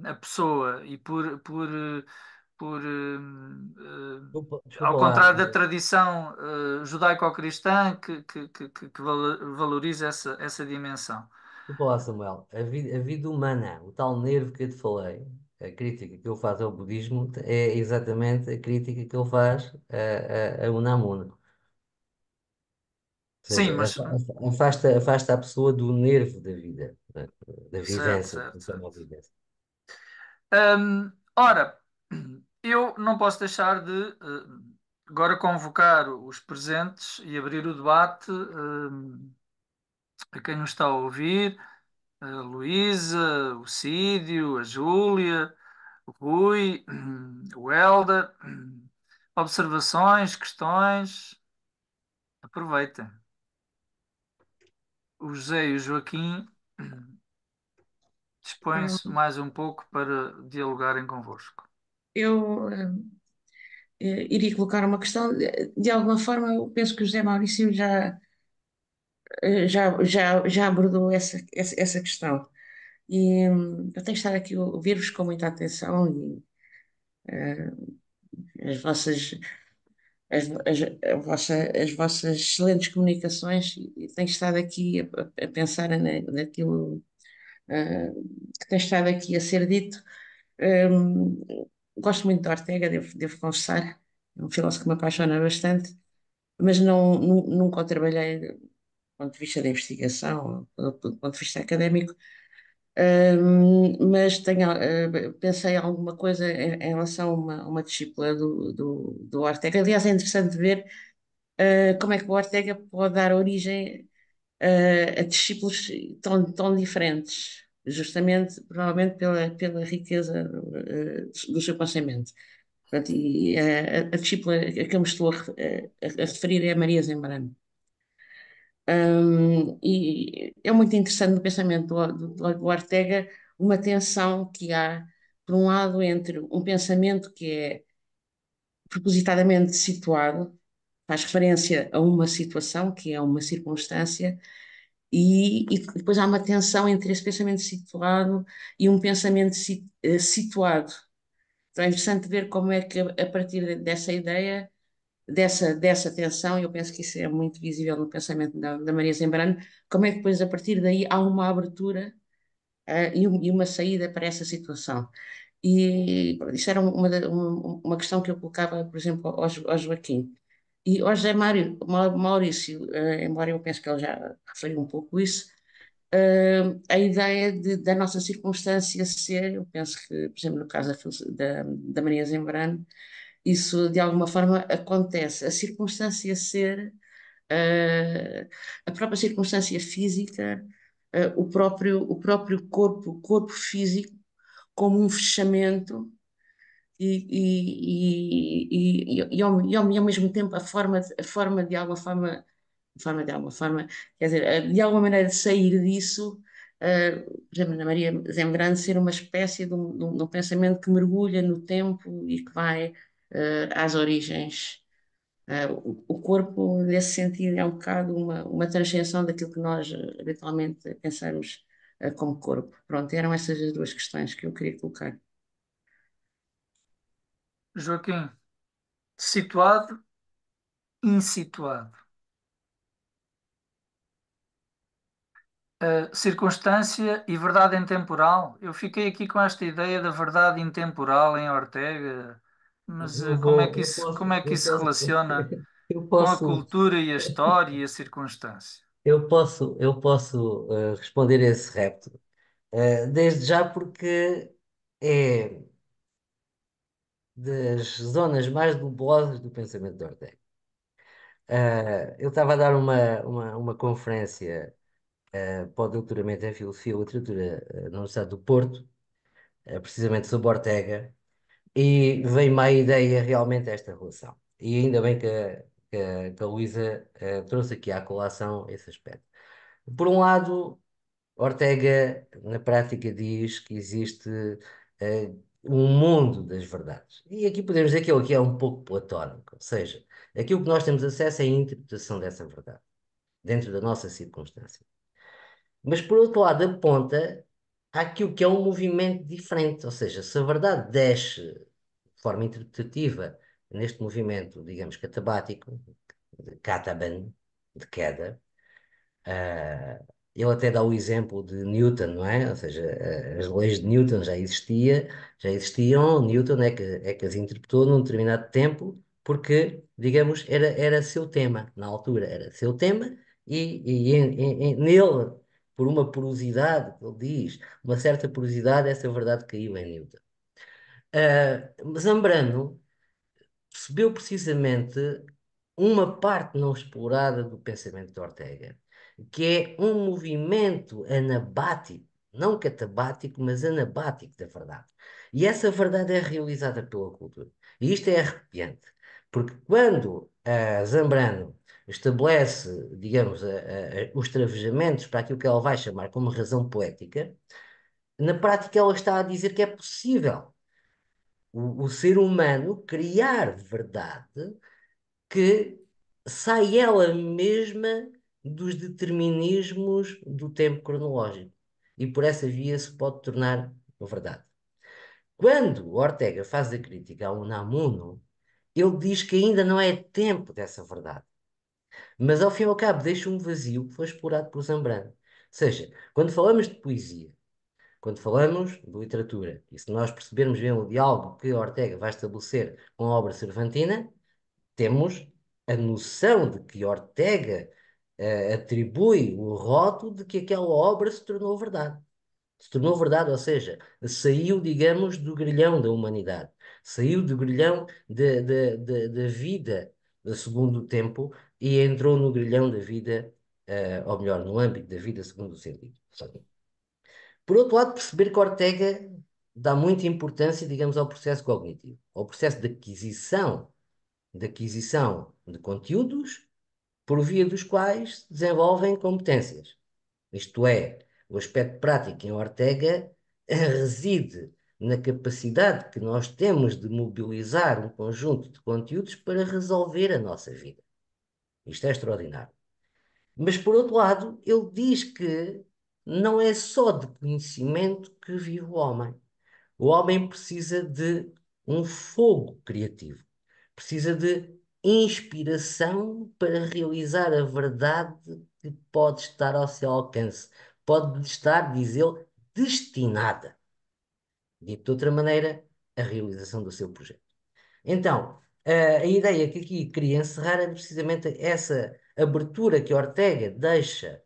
a pessoa, e ao Desculpa lá, contrário da tradição judaico-cristã que valoriza essa dimensão. desculpa lá, Samuel. A vida humana, o tal nervo que eu te falei, a crítica que ele faz ao budismo é exatamente a crítica que ele faz a Unamuno. Ou Sim, seja, mas afasta a pessoa do nervo da vida, da certo, vivência, certo, da forma certo. de vivência. Ora, eu não posso deixar de agora convocar os presentes e abrir o debate, a quem nos está a ouvir, a Luísa, o Cídio, a Júlia, o Rui, o Helder. Observações, questões, aproveitem. O José e o Joaquim dispõem-se Ah, mais um pouco para dialogarem convosco. Eu iria colocar uma questão. De alguma forma, eu penso que o José Maurício já abordou essa questão. E eu tenho estado aqui a ouvir-vos com muita atenção e eh, as vossas, as vossas excelentes comunicações, e tenho estado aqui a pensar naquilo eh, que tem estado aqui a ser dito. Hum, Gosto muito de Ortega, devo confessar, é um filósofo que me apaixona bastante, mas nunca o trabalhei do ponto de vista da investigação, do ponto de vista académico. Mas pensei em alguma coisa em relação a uma discípula do Ortega. Aliás, é interessante ver como é que o Ortega pode dar origem a discípulos tão diferentes, justamente, provavelmente, pela riqueza do seu pensamento. Portanto, e a discípula a que eu me estou a referir é a Maria Zembrano. E é muito interessante no pensamento do Ortega uma tensão que há, por um lado, entre um pensamento que é propositadamente situado, faz referência a uma situação, que é uma circunstância, e depois há uma tensão entre esse pensamento situado e um pensamento situado. Então é interessante ver como é que, a partir dessa ideia, dessa tensão, eu penso que isso é muito visível no pensamento da Maria Zembrano, como é que depois, a partir daí, há uma abertura, e uma saída para essa situação. E isso era uma questão que eu colocava, por exemplo, ao Joaquim. E ao José Maurício, embora eu pense que ele já referiu um pouco isso, a ideia da nossa circunstância ser, eu penso que, por exemplo, no caso da Maria Zembrano, isso de alguma forma acontece. A circunstância ser, a própria circunstância física, o próprio corpo físico, como um fechamento e ao mesmo tempo a forma de alguma forma, quer dizer, de alguma maneira de sair disso, por exemplo, na Maria Zembrano ser uma espécie de um pensamento que mergulha no tempo e que vai às origens. O corpo, nesse sentido, é um bocado uma transcensão daquilo que nós habitualmente pensamos como corpo. Pronto, eram essas as duas questões que eu queria colocar. Joaquim, situado, insituado. Circunstância e verdade intemporal. Eu fiquei aqui com esta ideia da verdade intemporal em Ortega, mas Eu como é vou, que eu isso, como posso, é que eu isso se posso, relaciona eu com a posso, cultura e a história e a circunstância? eu posso responder a esse repto, desde já porque é das zonas mais nebulosas do pensamento de Ortega. Eu estava a dar uma conferência para o doutoramento em Filosofia e Literatura na Universidade do Porto, precisamente sobre Ortega, e veio-me à ideia realmente esta relação. E ainda bem que a Luísa trouxe aqui à colação esse aspecto. Por um lado, Ortega, na prática, diz que existe um mundo das verdades. E aqui podemos dizer que ele aqui é um pouco platónico, ou seja, aquilo que nós temos acesso é a interpretação dessa verdade, dentro da nossa circunstância. Mas, por outro lado, aponta àquilo que é um movimento diferente, ou seja, se a verdade desce de forma interpretativa neste movimento, digamos, catabático, de Cataban, de queda. Ah, ele até dá o exemplo de Newton, não é? Ou seja, as leis de Newton já existiam, Newton é que as interpretou num determinado tempo, porque, digamos, era seu tema, na altura, era seu tema, nele, por uma porosidade, ele diz, uma certa porosidade, essa verdade caiu em Newton. Zambrano percebeu precisamente uma parte não explorada do pensamento de Ortega, que é um movimento anabático, não catabático, mas anabático da verdade. E essa verdade é realizada pela cultura. E isto é arrepiante, porque quando Zambrano estabelece, digamos, os travejamentos para aquilo que ela vai chamar como razão poética, na prática ela está a dizer que é possível o ser humano criar verdade que sai ela mesma dos determinismos do tempo cronológico e por essa via se pode tornar verdade. Quando Ortega faz a crítica ao Unamuno, ele diz que ainda não é tempo dessa verdade, mas ao fim e ao cabo deixa um vazio que foi explorado por Zambrano. Ou seja, quando falamos de poesia, quando falamos de literatura, e se nós percebermos bem o diálogo que Ortega vai estabelecer com a obra cervantina, temos a noção de que Ortega atribui o rótulo de que aquela obra se tornou verdade. Se tornou verdade, ou seja, saiu, digamos, do grilhão da humanidade, saiu do grilhão da vida do segundo tempo e entrou no grilhão da vida, ou melhor, no âmbito da vida segundo o sentido. Por outro lado, perceber que Ortega dá muita importância, digamos, ao processo cognitivo, ao processo de aquisição de conteúdos por via dos quais se desenvolvem competências. Isto é, o aspecto prático em Ortega reside na capacidade que nós temos de mobilizar um conjunto de conteúdos para resolver a nossa vida. Isto é extraordinário. Mas, por outro lado, ele diz que não é só de conhecimento que vive o homem. O homem precisa de um fogo criativo, precisa de inspiração para realizar a verdade que pode estar ao seu alcance, pode estar, diz ele, destinada, dito de outra maneira, à realização do seu projeto. Então, a ideia que aqui queria encerrar é precisamente essa abertura que Ortega deixa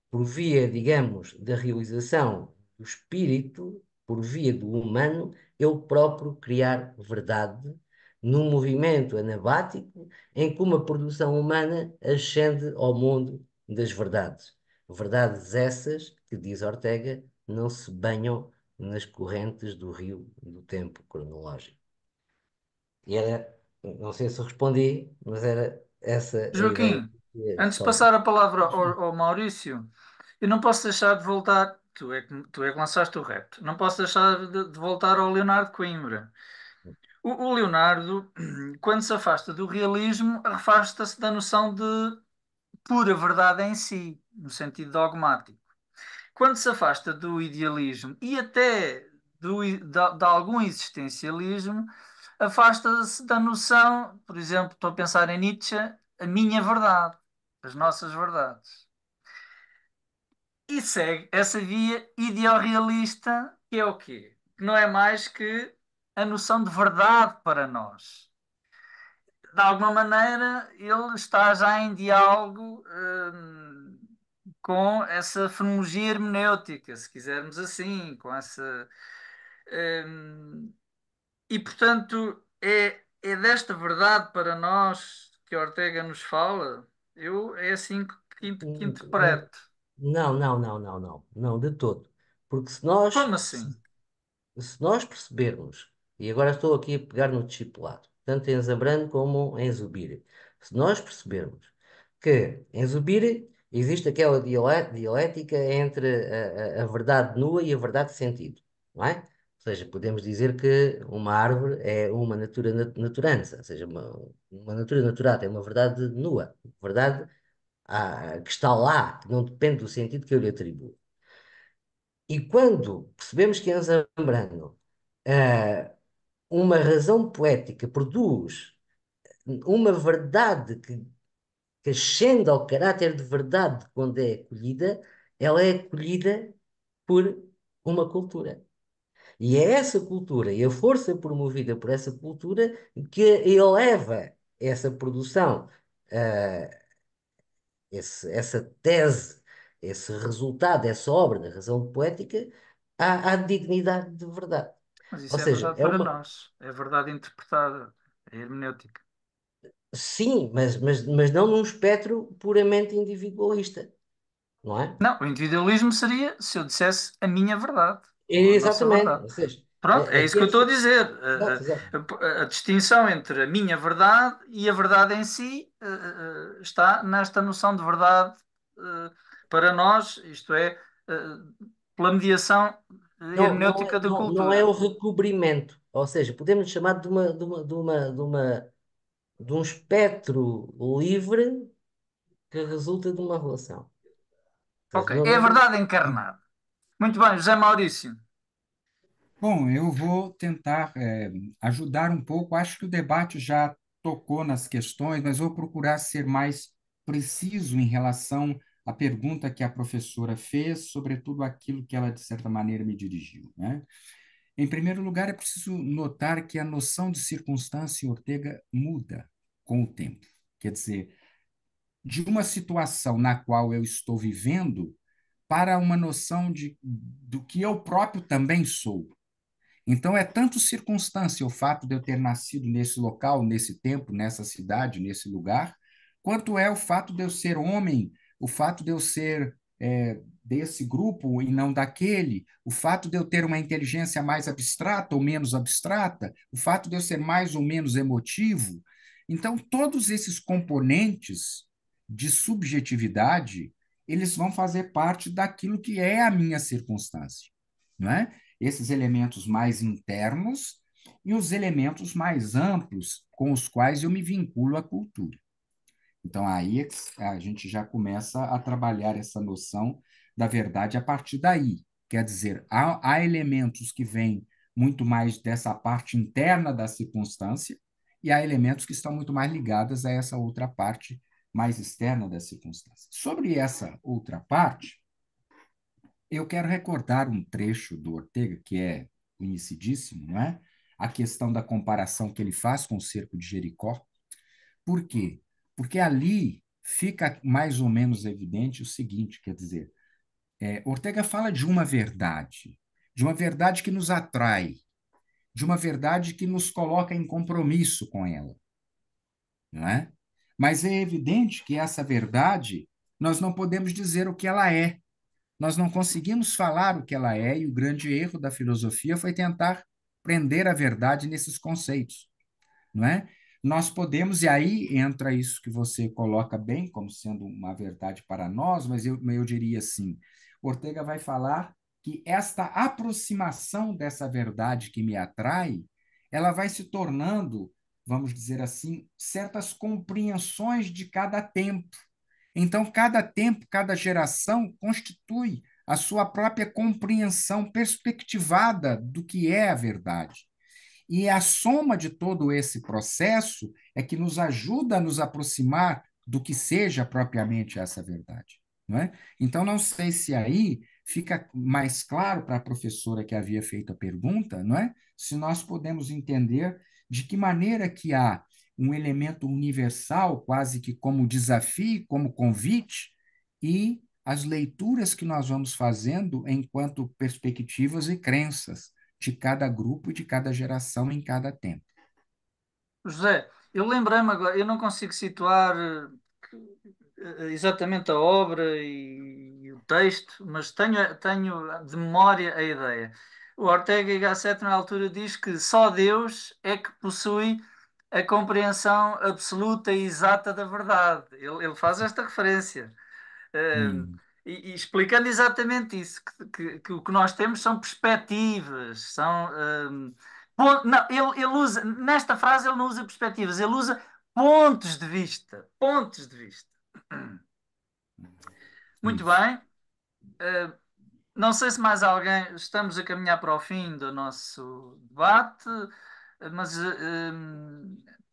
por via, digamos, da realização do espírito, por via do humano, ele próprio criar verdade num movimento anabático em que uma produção humana ascende ao mundo das verdades. Verdades essas que, diz Ortega, não se banham nas correntes do rio do tempo cronológico. E era, não sei se respondi, mas era essa a ideia Joaquim, que eu antes de só. passar a palavra ao Maurício, eu não posso deixar de voltar tu é que lançaste o repto. Não posso deixar de voltar ao Leonardo Coimbra. O Leonardo, quando se afasta do realismo, afasta-se da noção de pura verdade em si, no sentido dogmático. Quando se afasta do idealismo e até de algum existencialismo, afasta-se da noção, por exemplo, estou a pensar em Nietzsche, a minha verdade, as nossas verdades. E segue essa via ideorrealista, que é o quê? Que não é mais que a noção de verdade para nós. De alguma maneira, ele está já em diálogo, com essa fenomenologia hermenêutica, se quisermos assim, com essa. hum, e, portanto, é desta verdade para nós que Ortega nos fala. É assim que interpreto. Não, não, não, não, não, não, de todo. Porque se nós, Como assim? se nós percebermos, e agora estou aqui a pegar no discipulado, tanto em Zambrano como em Zubiri, se nós percebermos que em Zubiri existe aquela dialética entre a verdade nua e a verdade de sentido, não é? Ou seja, podemos dizer que uma árvore é uma natureza, ou seja, uma natura naturada, é uma verdade nua, verdade que está lá, que não depende do sentido que eu lhe atribuo. E quando percebemos que em Zambrano ah, uma razão poética produz uma verdade que ascende ao caráter de verdade quando é acolhida, ela é acolhida por uma cultura. E é essa cultura e a força promovida por essa cultura que eleva essa produção, ah, essa tese, esse resultado, essa obra da razão poética à dignidade de verdade. Mas Ou isso é seja, verdade é para uma. nós. É verdade interpretada. É hermenêutica. Sim, mas não num espectro puramente individualista, não é? Não, o individualismo seria se eu dissesse a minha verdade, ou a nossa Exatamente. verdade. Ou seja, Pronto, é isso aqui que é. eu estou a dizer. Exato, exato. A distinção entre a minha verdade e a verdade em si está nesta noção de verdade para nós, isto é, pela mediação Não é, hermenêutica da não é o cultura. recobrimento. Ou seja, podemos chamar de um espectro livre que resulta de uma relação. Ou Ok, seja, não, é a não, verdade encarnada. Muito bem, José Maurício. Bom, eu vou tentar ajudar um pouco. Acho que o debate já tocou nas questões, mas vou procurar ser mais preciso em relação à pergunta que a professora fez, sobretudo aquilo que ela, de certa maneira, me dirigiu, né? Em primeiro lugar, é preciso notar que a noção de circunstância em Ortega muda com o tempo. Quer dizer, de uma situação na qual eu estou vivendo para uma noção do que eu próprio também sou. Então, é tanto circunstância o fato de eu ter nascido nesse local, nesse tempo, nessa cidade, nesse lugar, quanto é o fato de eu ser homem, o fato de eu ser desse grupo e não daquele, o fato de eu ter uma inteligência mais abstrata ou menos abstrata, o fato de eu ser mais ou menos emotivo. Então, todos esses componentes de subjetividade, eles vão fazer parte daquilo que é a minha circunstância, não é? Esses elementos mais internos e os elementos mais amplos com os quais eu me vinculo à cultura. Então, aí a gente já começa a trabalhar essa noção da verdade a partir daí. Quer dizer, há elementos que vêm muito mais dessa parte interna da circunstância e há elementos que estão muito mais ligados a essa outra parte mais externa da circunstância. Sobre essa outra parte, eu quero recordar um trecho do Ortega, que é conhecidíssimo, não é? A questão da comparação que ele faz com o cerco de Jericó. Por quê? Porque ali fica mais ou menos evidente o seguinte, quer dizer, Ortega fala de uma verdade que nos atrai, de uma verdade que nos coloca em compromisso com ela, não é? Mas é evidente que essa verdade nós não podemos dizer o que ela é. Nós não conseguimos falar o que ela é, e o grande erro da filosofia foi tentar prender a verdade nesses conceitos, não é? Nós podemos, e aí entra isso que você coloca bem como sendo uma verdade para nós, mas eu diria assim, Ortega vai falar que esta aproximação dessa verdade que me atrai, ela vai se tornando, vamos dizer assim, certas compreensões de cada tempo. Então, cada tempo, cada geração constitui a sua própria compreensão perspectivada do que é a verdade. E a soma de todo esse processo é que nos ajuda a nos aproximar do que seja propriamente essa verdade, não é? Então, não sei se aí fica mais claro para a professora que havia feito a pergunta, não é? Se nós podemos entender de que maneira que há um elemento universal, quase que como desafio, como convite, e as leituras que nós vamos fazendo enquanto perspectivas e crenças de cada grupo, de cada geração, em cada tempo. José, eu lembrei-me agora, eu não consigo situar exatamente a obra e o texto, mas tenho de memória a ideia. O Ortega y Gasset, na altura, diz que só Deus é que possui a compreensão absoluta e exata da verdade. Ele faz esta referência. Sim, E explicando exatamente isso, que o que nós temos são perspectivas, são. Não, ele usa, nesta frase ele não usa perspectivas, ele usa pontos de vista. Pontos de vista. Muito isso. bem. Uh, não sei se mais alguém. Estamos a caminhar para o fim do nosso debate, mas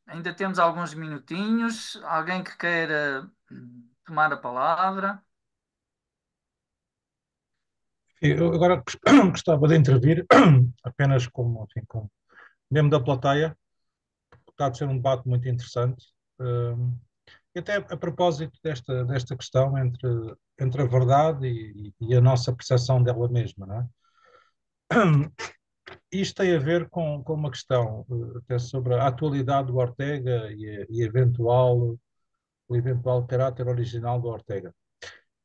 ainda temos alguns minutinhos. Alguém que queira tomar a palavra? Eu agora gostava de intervir apenas como, enfim, como membro da plateia, porque está a ser um debate muito interessante. E até a propósito desta questão entre a verdade e a nossa percepção dela mesma, não é? Isto tem a ver com uma questão até sobre a atualidade do Ortega e o eventual caráter original do Ortega.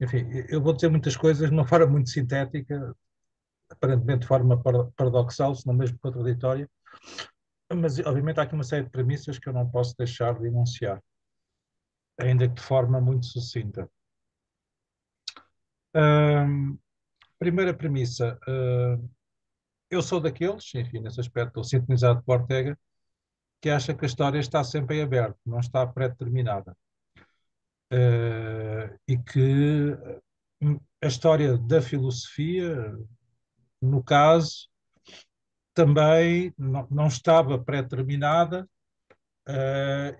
Enfim, eu vou dizer muitas coisas de uma forma muito sintética, aparentemente de forma paradoxal, se não mesmo contraditória, mas obviamente há aqui uma série de premissas que eu não posso deixar de enunciar, ainda que de forma muito sucinta. Primeira premissa, eu sou daqueles, enfim, nesse aspecto estou sintonizado com Ortega, que acha que a história está sempre em aberto, não está pré-determinada. E que a história da filosofia, no caso, também não estava pré-determinada,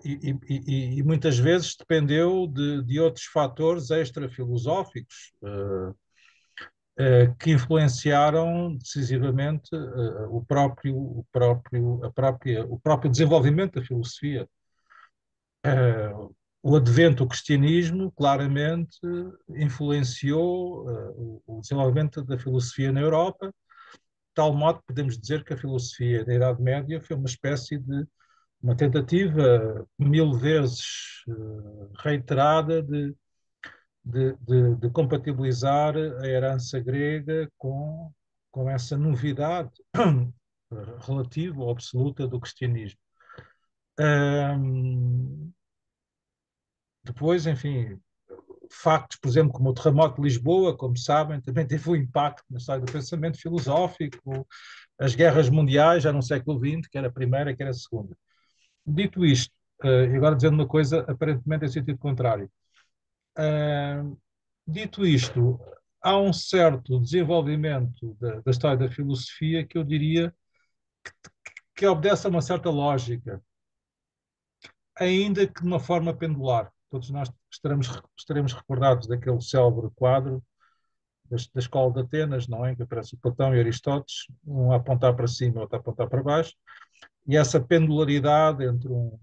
e muitas vezes dependeu de outros fatores extrafilosóficos que influenciaram decisivamente o próprio desenvolvimento da filosofia. O advento do cristianismo claramente influenciou o desenvolvimento da filosofia na Europa, de tal modo que podemos dizer que a filosofia da Idade Média foi uma espécie de uma tentativa mil vezes reiterada de compatibilizar a herança grega com essa novidade relativa ou absoluta do cristianismo. Depois, enfim, factos, por exemplo, como o terremoto de Lisboa, como sabem, também teve um impacto na história do pensamento filosófico, as guerras mundiais, já no século XX, quer a primeira, quer a segunda. Dito isto, e agora dizendo uma coisa aparentemente em sentido contrário, dito isto, há um certo desenvolvimento da história da filosofia que eu diria que obedece a uma certa lógica, ainda que de uma forma pendular. Todos nós estaremos recordados daquele célebre quadro da escola de Atenas, não é? Que aparece o Platão e Aristóteles, um a apontar para cima, outro a apontar para baixo, e essa pendularidade entre um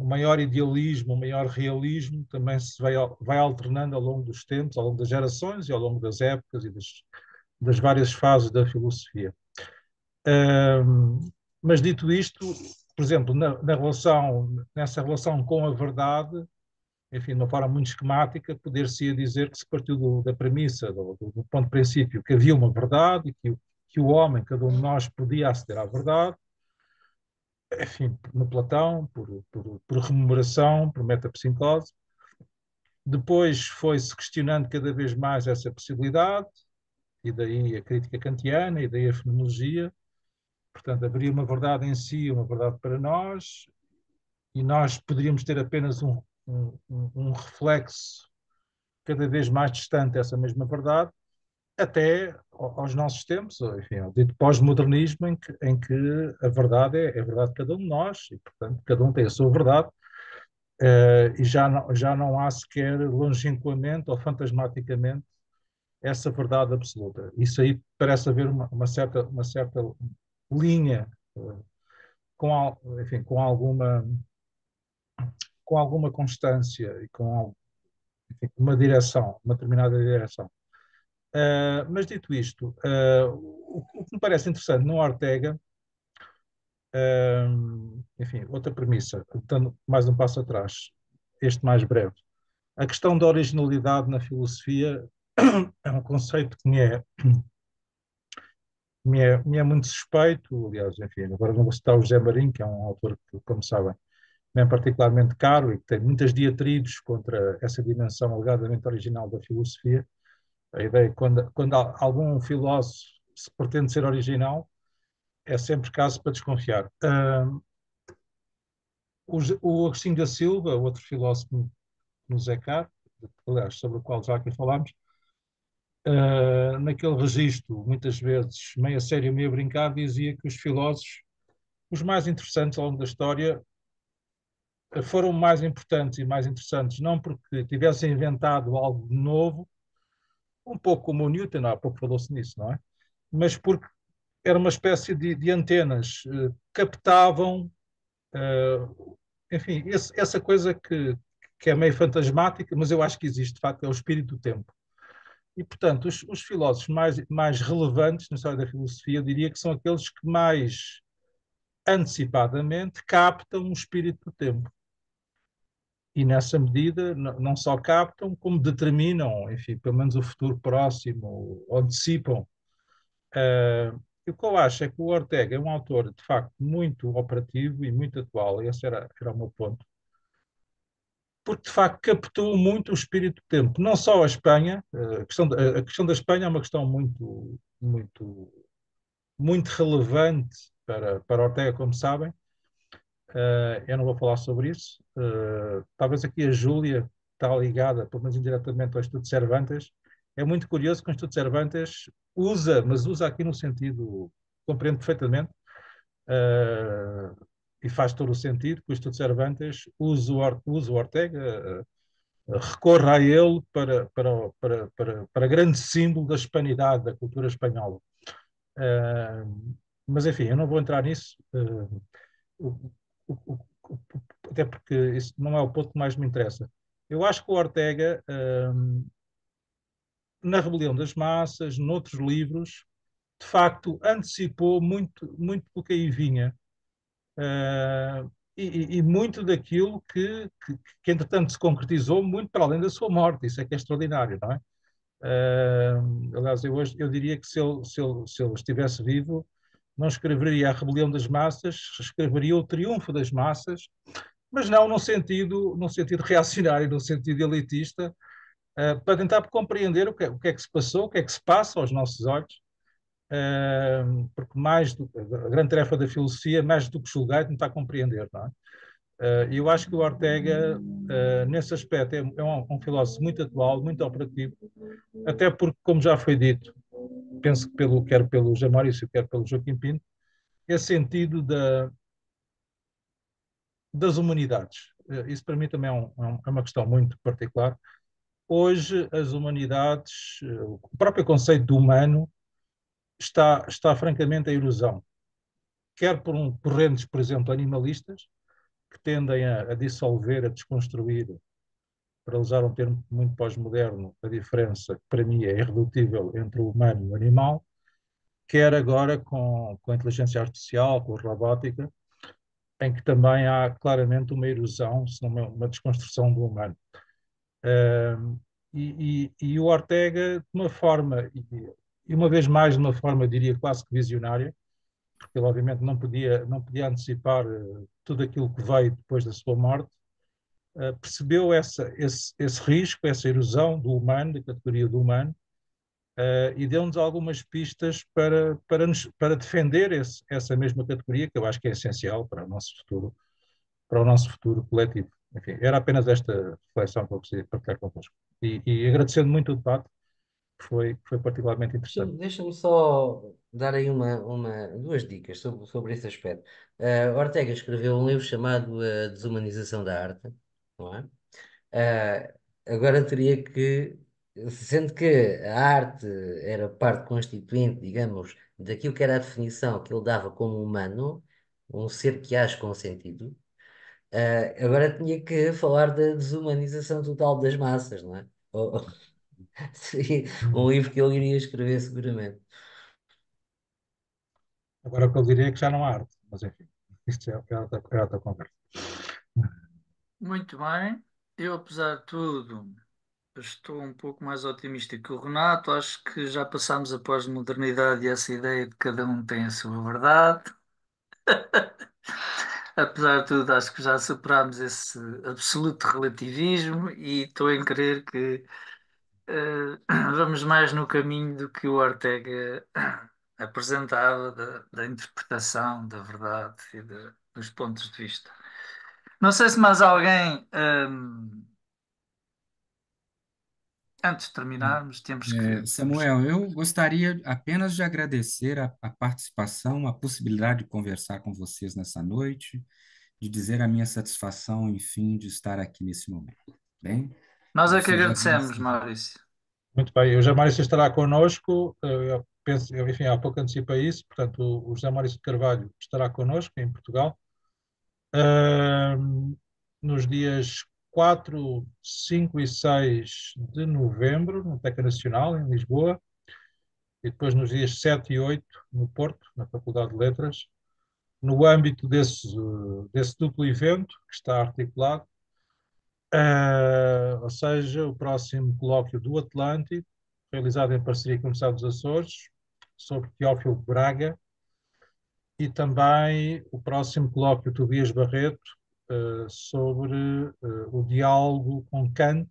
maior idealismo, um maior realismo, também se vai alternando ao longo dos tempos, ao longo das gerações e ao longo das épocas e das várias fases da filosofia. Mas dito isto, por exemplo, nessa relação com a verdade, enfim, de uma forma muito esquemática, poder-se dizer que se partiu da premissa, do ponto de princípio, que havia uma verdade e que o homem, cada um de nós, podia aceder à verdade, enfim, no Platão, por rememoração, por metapsicose. Depois foi-se questionando cada vez mais essa possibilidade, e daí a crítica kantiana, e daí a fenomenologia. Portanto, haveria uma verdade em si, uma verdade para nós, e nós poderíamos ter apenas um reflexo cada vez mais distante dessa mesma verdade, até aos nossos tempos, ou, enfim, ao dito pós-modernismo, em que a verdade é a verdade de cada um de nós, e, portanto, cada um tem a sua verdade, e já não há sequer longínquamente ou fantasmaticamente essa verdade absoluta. Isso aí parece haver uma certa linha, enfim, com alguma constância e com, enfim, uma direção, uma determinada direção. Mas dito isto, o que me parece interessante no Ortega, enfim, outra premissa, dando mais um passo atrás, este mais breve. A questão da originalidade na filosofia é um conceito que me é muito suspeito. Aliás, enfim, agora não vou citar o José Marinho, que é um autor que, como sabem, me é particularmente caro e que tem muitas diatribes contra essa dimensão alegadamente original da filosofia. A ideia, quando algum filósofo se pretende ser original, é sempre caso para desconfiar. O Agostinho da Silva, outro filósofo que nos é caro, aliás, sobre o qual já aqui falámos, naquele registro, muitas vezes, meio a sério, meio a brincar, dizia que os filósofos, os mais interessantes ao longo da história, foram mais importantes e mais interessantes, não porque tivessem inventado algo novo, um pouco como o Newton, há pouco falou-se nisso, não é? Mas porque era uma espécie de antenas, captavam, enfim, essa coisa que é meio fantasmática, mas eu acho que existe, de facto, é o espírito do tempo. E, portanto, os filósofos mais relevantes na história da filosofia, eu diria que são aqueles que mais antecipadamente captam o espírito do tempo. E, nessa medida, não só captam, como determinam, enfim, pelo menos o futuro próximo, ou antecipam. E o que eu acho é que o Ortega é um autor, de facto, muito operativo e muito atual, e esse era o meu ponto, porque, de facto, captou muito o espírito do tempo. Não só a Espanha, a questão da Espanha é uma questão muito, muito, muito relevante para Ortega, como sabem. Eu não vou falar sobre isso. Talvez aqui a Júlia está ligada, pelo menos indiretamente, ao Estudo de Cervantes. É muito curioso que o Estudo de Cervantes mas usa aqui no sentido, compreendo perfeitamente, e faz todo o sentido que o Estudo de Cervantes use o Ortega, recorra a ele para grande símbolo da hispanidade da cultura espanhola. Mas, enfim, eu não vou entrar nisso. O- o- o- Até porque isso não é o ponto que mais me interessa. Eu acho que o Ortega, na Rebelião das Massas, noutros livros, de facto, antecipou muito, muito do que aí vinha. E muito daquilo que, entretanto, se concretizou muito para além da sua morte. Isso é que é extraordinário, não é? Aliás, eu diria que se ele estivesse vivo, não escreveria a Rebelião das Massas, escreveria o Triunfo das Massas, mas não no sentido reacionário, no sentido elitista, para tentar compreender o que é que se passou, o que é que se passa aos nossos olhos, porque a grande tarefa da filosofia, mais do que julgar, é tentar compreender, não é? E eu acho que o Ortega, nesse aspecto, é um filósofo muito atual, muito operativo, até porque, como já foi dito, penso que quer pelo José Maurício, quer pelo Joaquim Pinto, esse sentido das humanidades. Isso para mim também é uma questão muito particular. Hoje, as humanidades, o próprio conceito do humano está francamente em erosão. Quer por correntes, por exemplo, animalistas, que tendem a dissolver, a desconstruir, para usar um termo muito pós-moderno, a diferença, que para mim é irredutível, entre o humano e o animal, quer agora com a inteligência artificial, com a robótica, em que também há claramente uma erosão, se não uma desconstrução do humano. E o Ortega, de uma forma, e uma vez mais de uma forma, eu diria, quase que visionária, porque ele obviamente não podia antecipar tudo aquilo que veio depois da sua morte, percebeu esse risco, essa erosão do humano, da categoria do humano, e deu-nos algumas pistas para defender essa mesma categoria, que eu acho que é essencial para o nosso futuro coletivo. Enfim, era apenas esta reflexão que eu gostaria de partilhar convosco. E agradecendo muito o debate, que foi particularmente interessante. Deixa-me só dar aí duas dicas sobre esse aspecto. Ortega escreveu um livro chamado A Desumanização da Arte, não é? Agora teria que, sendo que a arte era parte constituinte, digamos, daquilo que era a definição que ele dava como humano, um ser que age com sentido, agora tinha que falar da desumanização total das massas, não é? Seria um livro que ele iria escrever seguramente. Agora o que eu diria é que já não há arte, mas enfim, isto é outra conversa. Muito bem. Eu, apesar de tudo, estou um pouco mais otimista que o Renato. Acho que já passámos a pós-modernidade e essa ideia de cada um tem a sua verdade. Apesar de tudo, acho que já superámos esse absoluto relativismo e estou em crer que vamos mais no caminho do que o Ortega apresentava da interpretação da verdade e dos pontos de vista. Não sei se mais alguém, antes de terminarmos, temos que. Samuel, eu gostaria apenas de agradecer a participação, a possibilidade de conversar com vocês nessa noite, de dizer a minha satisfação, enfim, de estar aqui nesse momento. Bem, Nós é que você já agradecemos, disse. Maurício. Muito bem, o José Maurício estará connosco, eu penso, enfim, há pouco antecipei isso, portanto, o José Maurício de Carvalho estará connosco em Portugal, nos dias 4, 5 e 6 de novembro, no Teca Nacional, em Lisboa, e depois nos dias 7 e 8 no Porto, na Faculdade de Letras, no âmbito desse duplo evento que está articulado, ou seja, o próximo colóquio do Atlântico, realizado em parceria com a Universidade dos Açores, sobre Teófilo Braga, e também o próximo colóquio Tobias Barreto, sobre o diálogo com Kant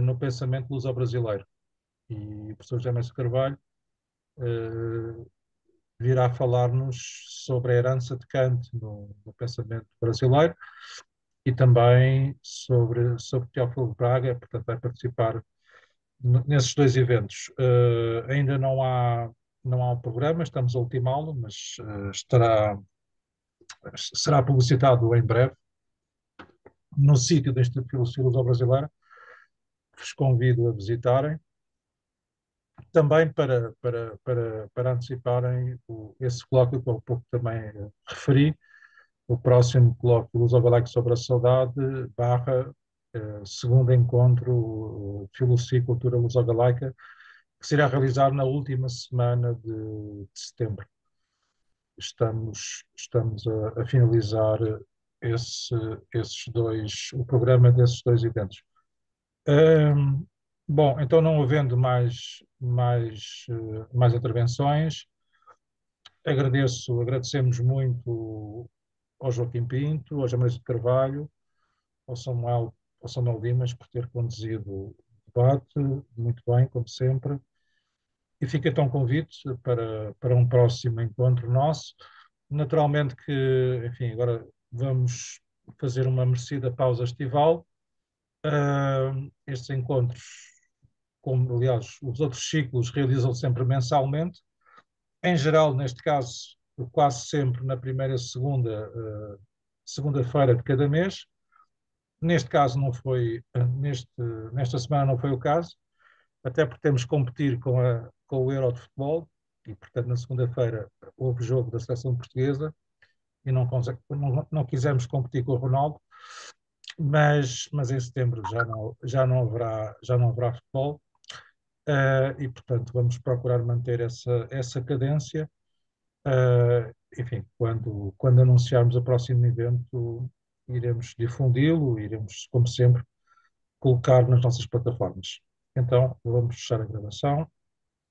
no pensamento luso-brasileiro. E o professor José Márcio Carvalho virá falar-nos sobre a herança de Kant no pensamento brasileiro e também sobre Teófilo Braga, portanto vai participar nesses dois eventos. Ainda não há um programa, estamos a ultimá-lo, mas será publicitado em breve no sítio do Instituto de Filosofia Luso-Brasileira. Vos convido a visitarem, também para anteciparem esse colóquio que eu há pouco também referi, o próximo colóquio Luso-Galaico sobre a Saudade, barra segundo encontro Filosofia e Cultura Luso-Galaica, que se irá realizar na última semana de setembro. Estamos a finalizar o programa desses dois eventos. Bom, então não havendo mais intervenções, agradecemos muito ao Joaquim Pinto, ao Jamariz de Carvalho, ao Samuel Dimas por ter conduzido o debate, muito bem, como sempre. E fica então convite para um próximo encontro nosso. Naturalmente que, enfim, agora vamos fazer uma merecida pausa estival. Estes encontros, como aliás os outros ciclos, realizam sempre mensalmente. Em geral, neste caso, quase sempre na primeira segunda-feira de cada mês. Neste caso não foi, nesta semana não foi o caso, até porque temos que competir com o Euro de Futebol, e portanto na segunda-feira houve jogo da seleção portuguesa, e não quisemos competir com o Ronaldo, mas em setembro já não haverá futebol, e portanto vamos procurar manter essa cadência. Enfim, quando anunciarmos o próximo evento, iremos difundi-lo, iremos, como sempre, colocar nas nossas plataformas. Então, vamos fechar a gravação.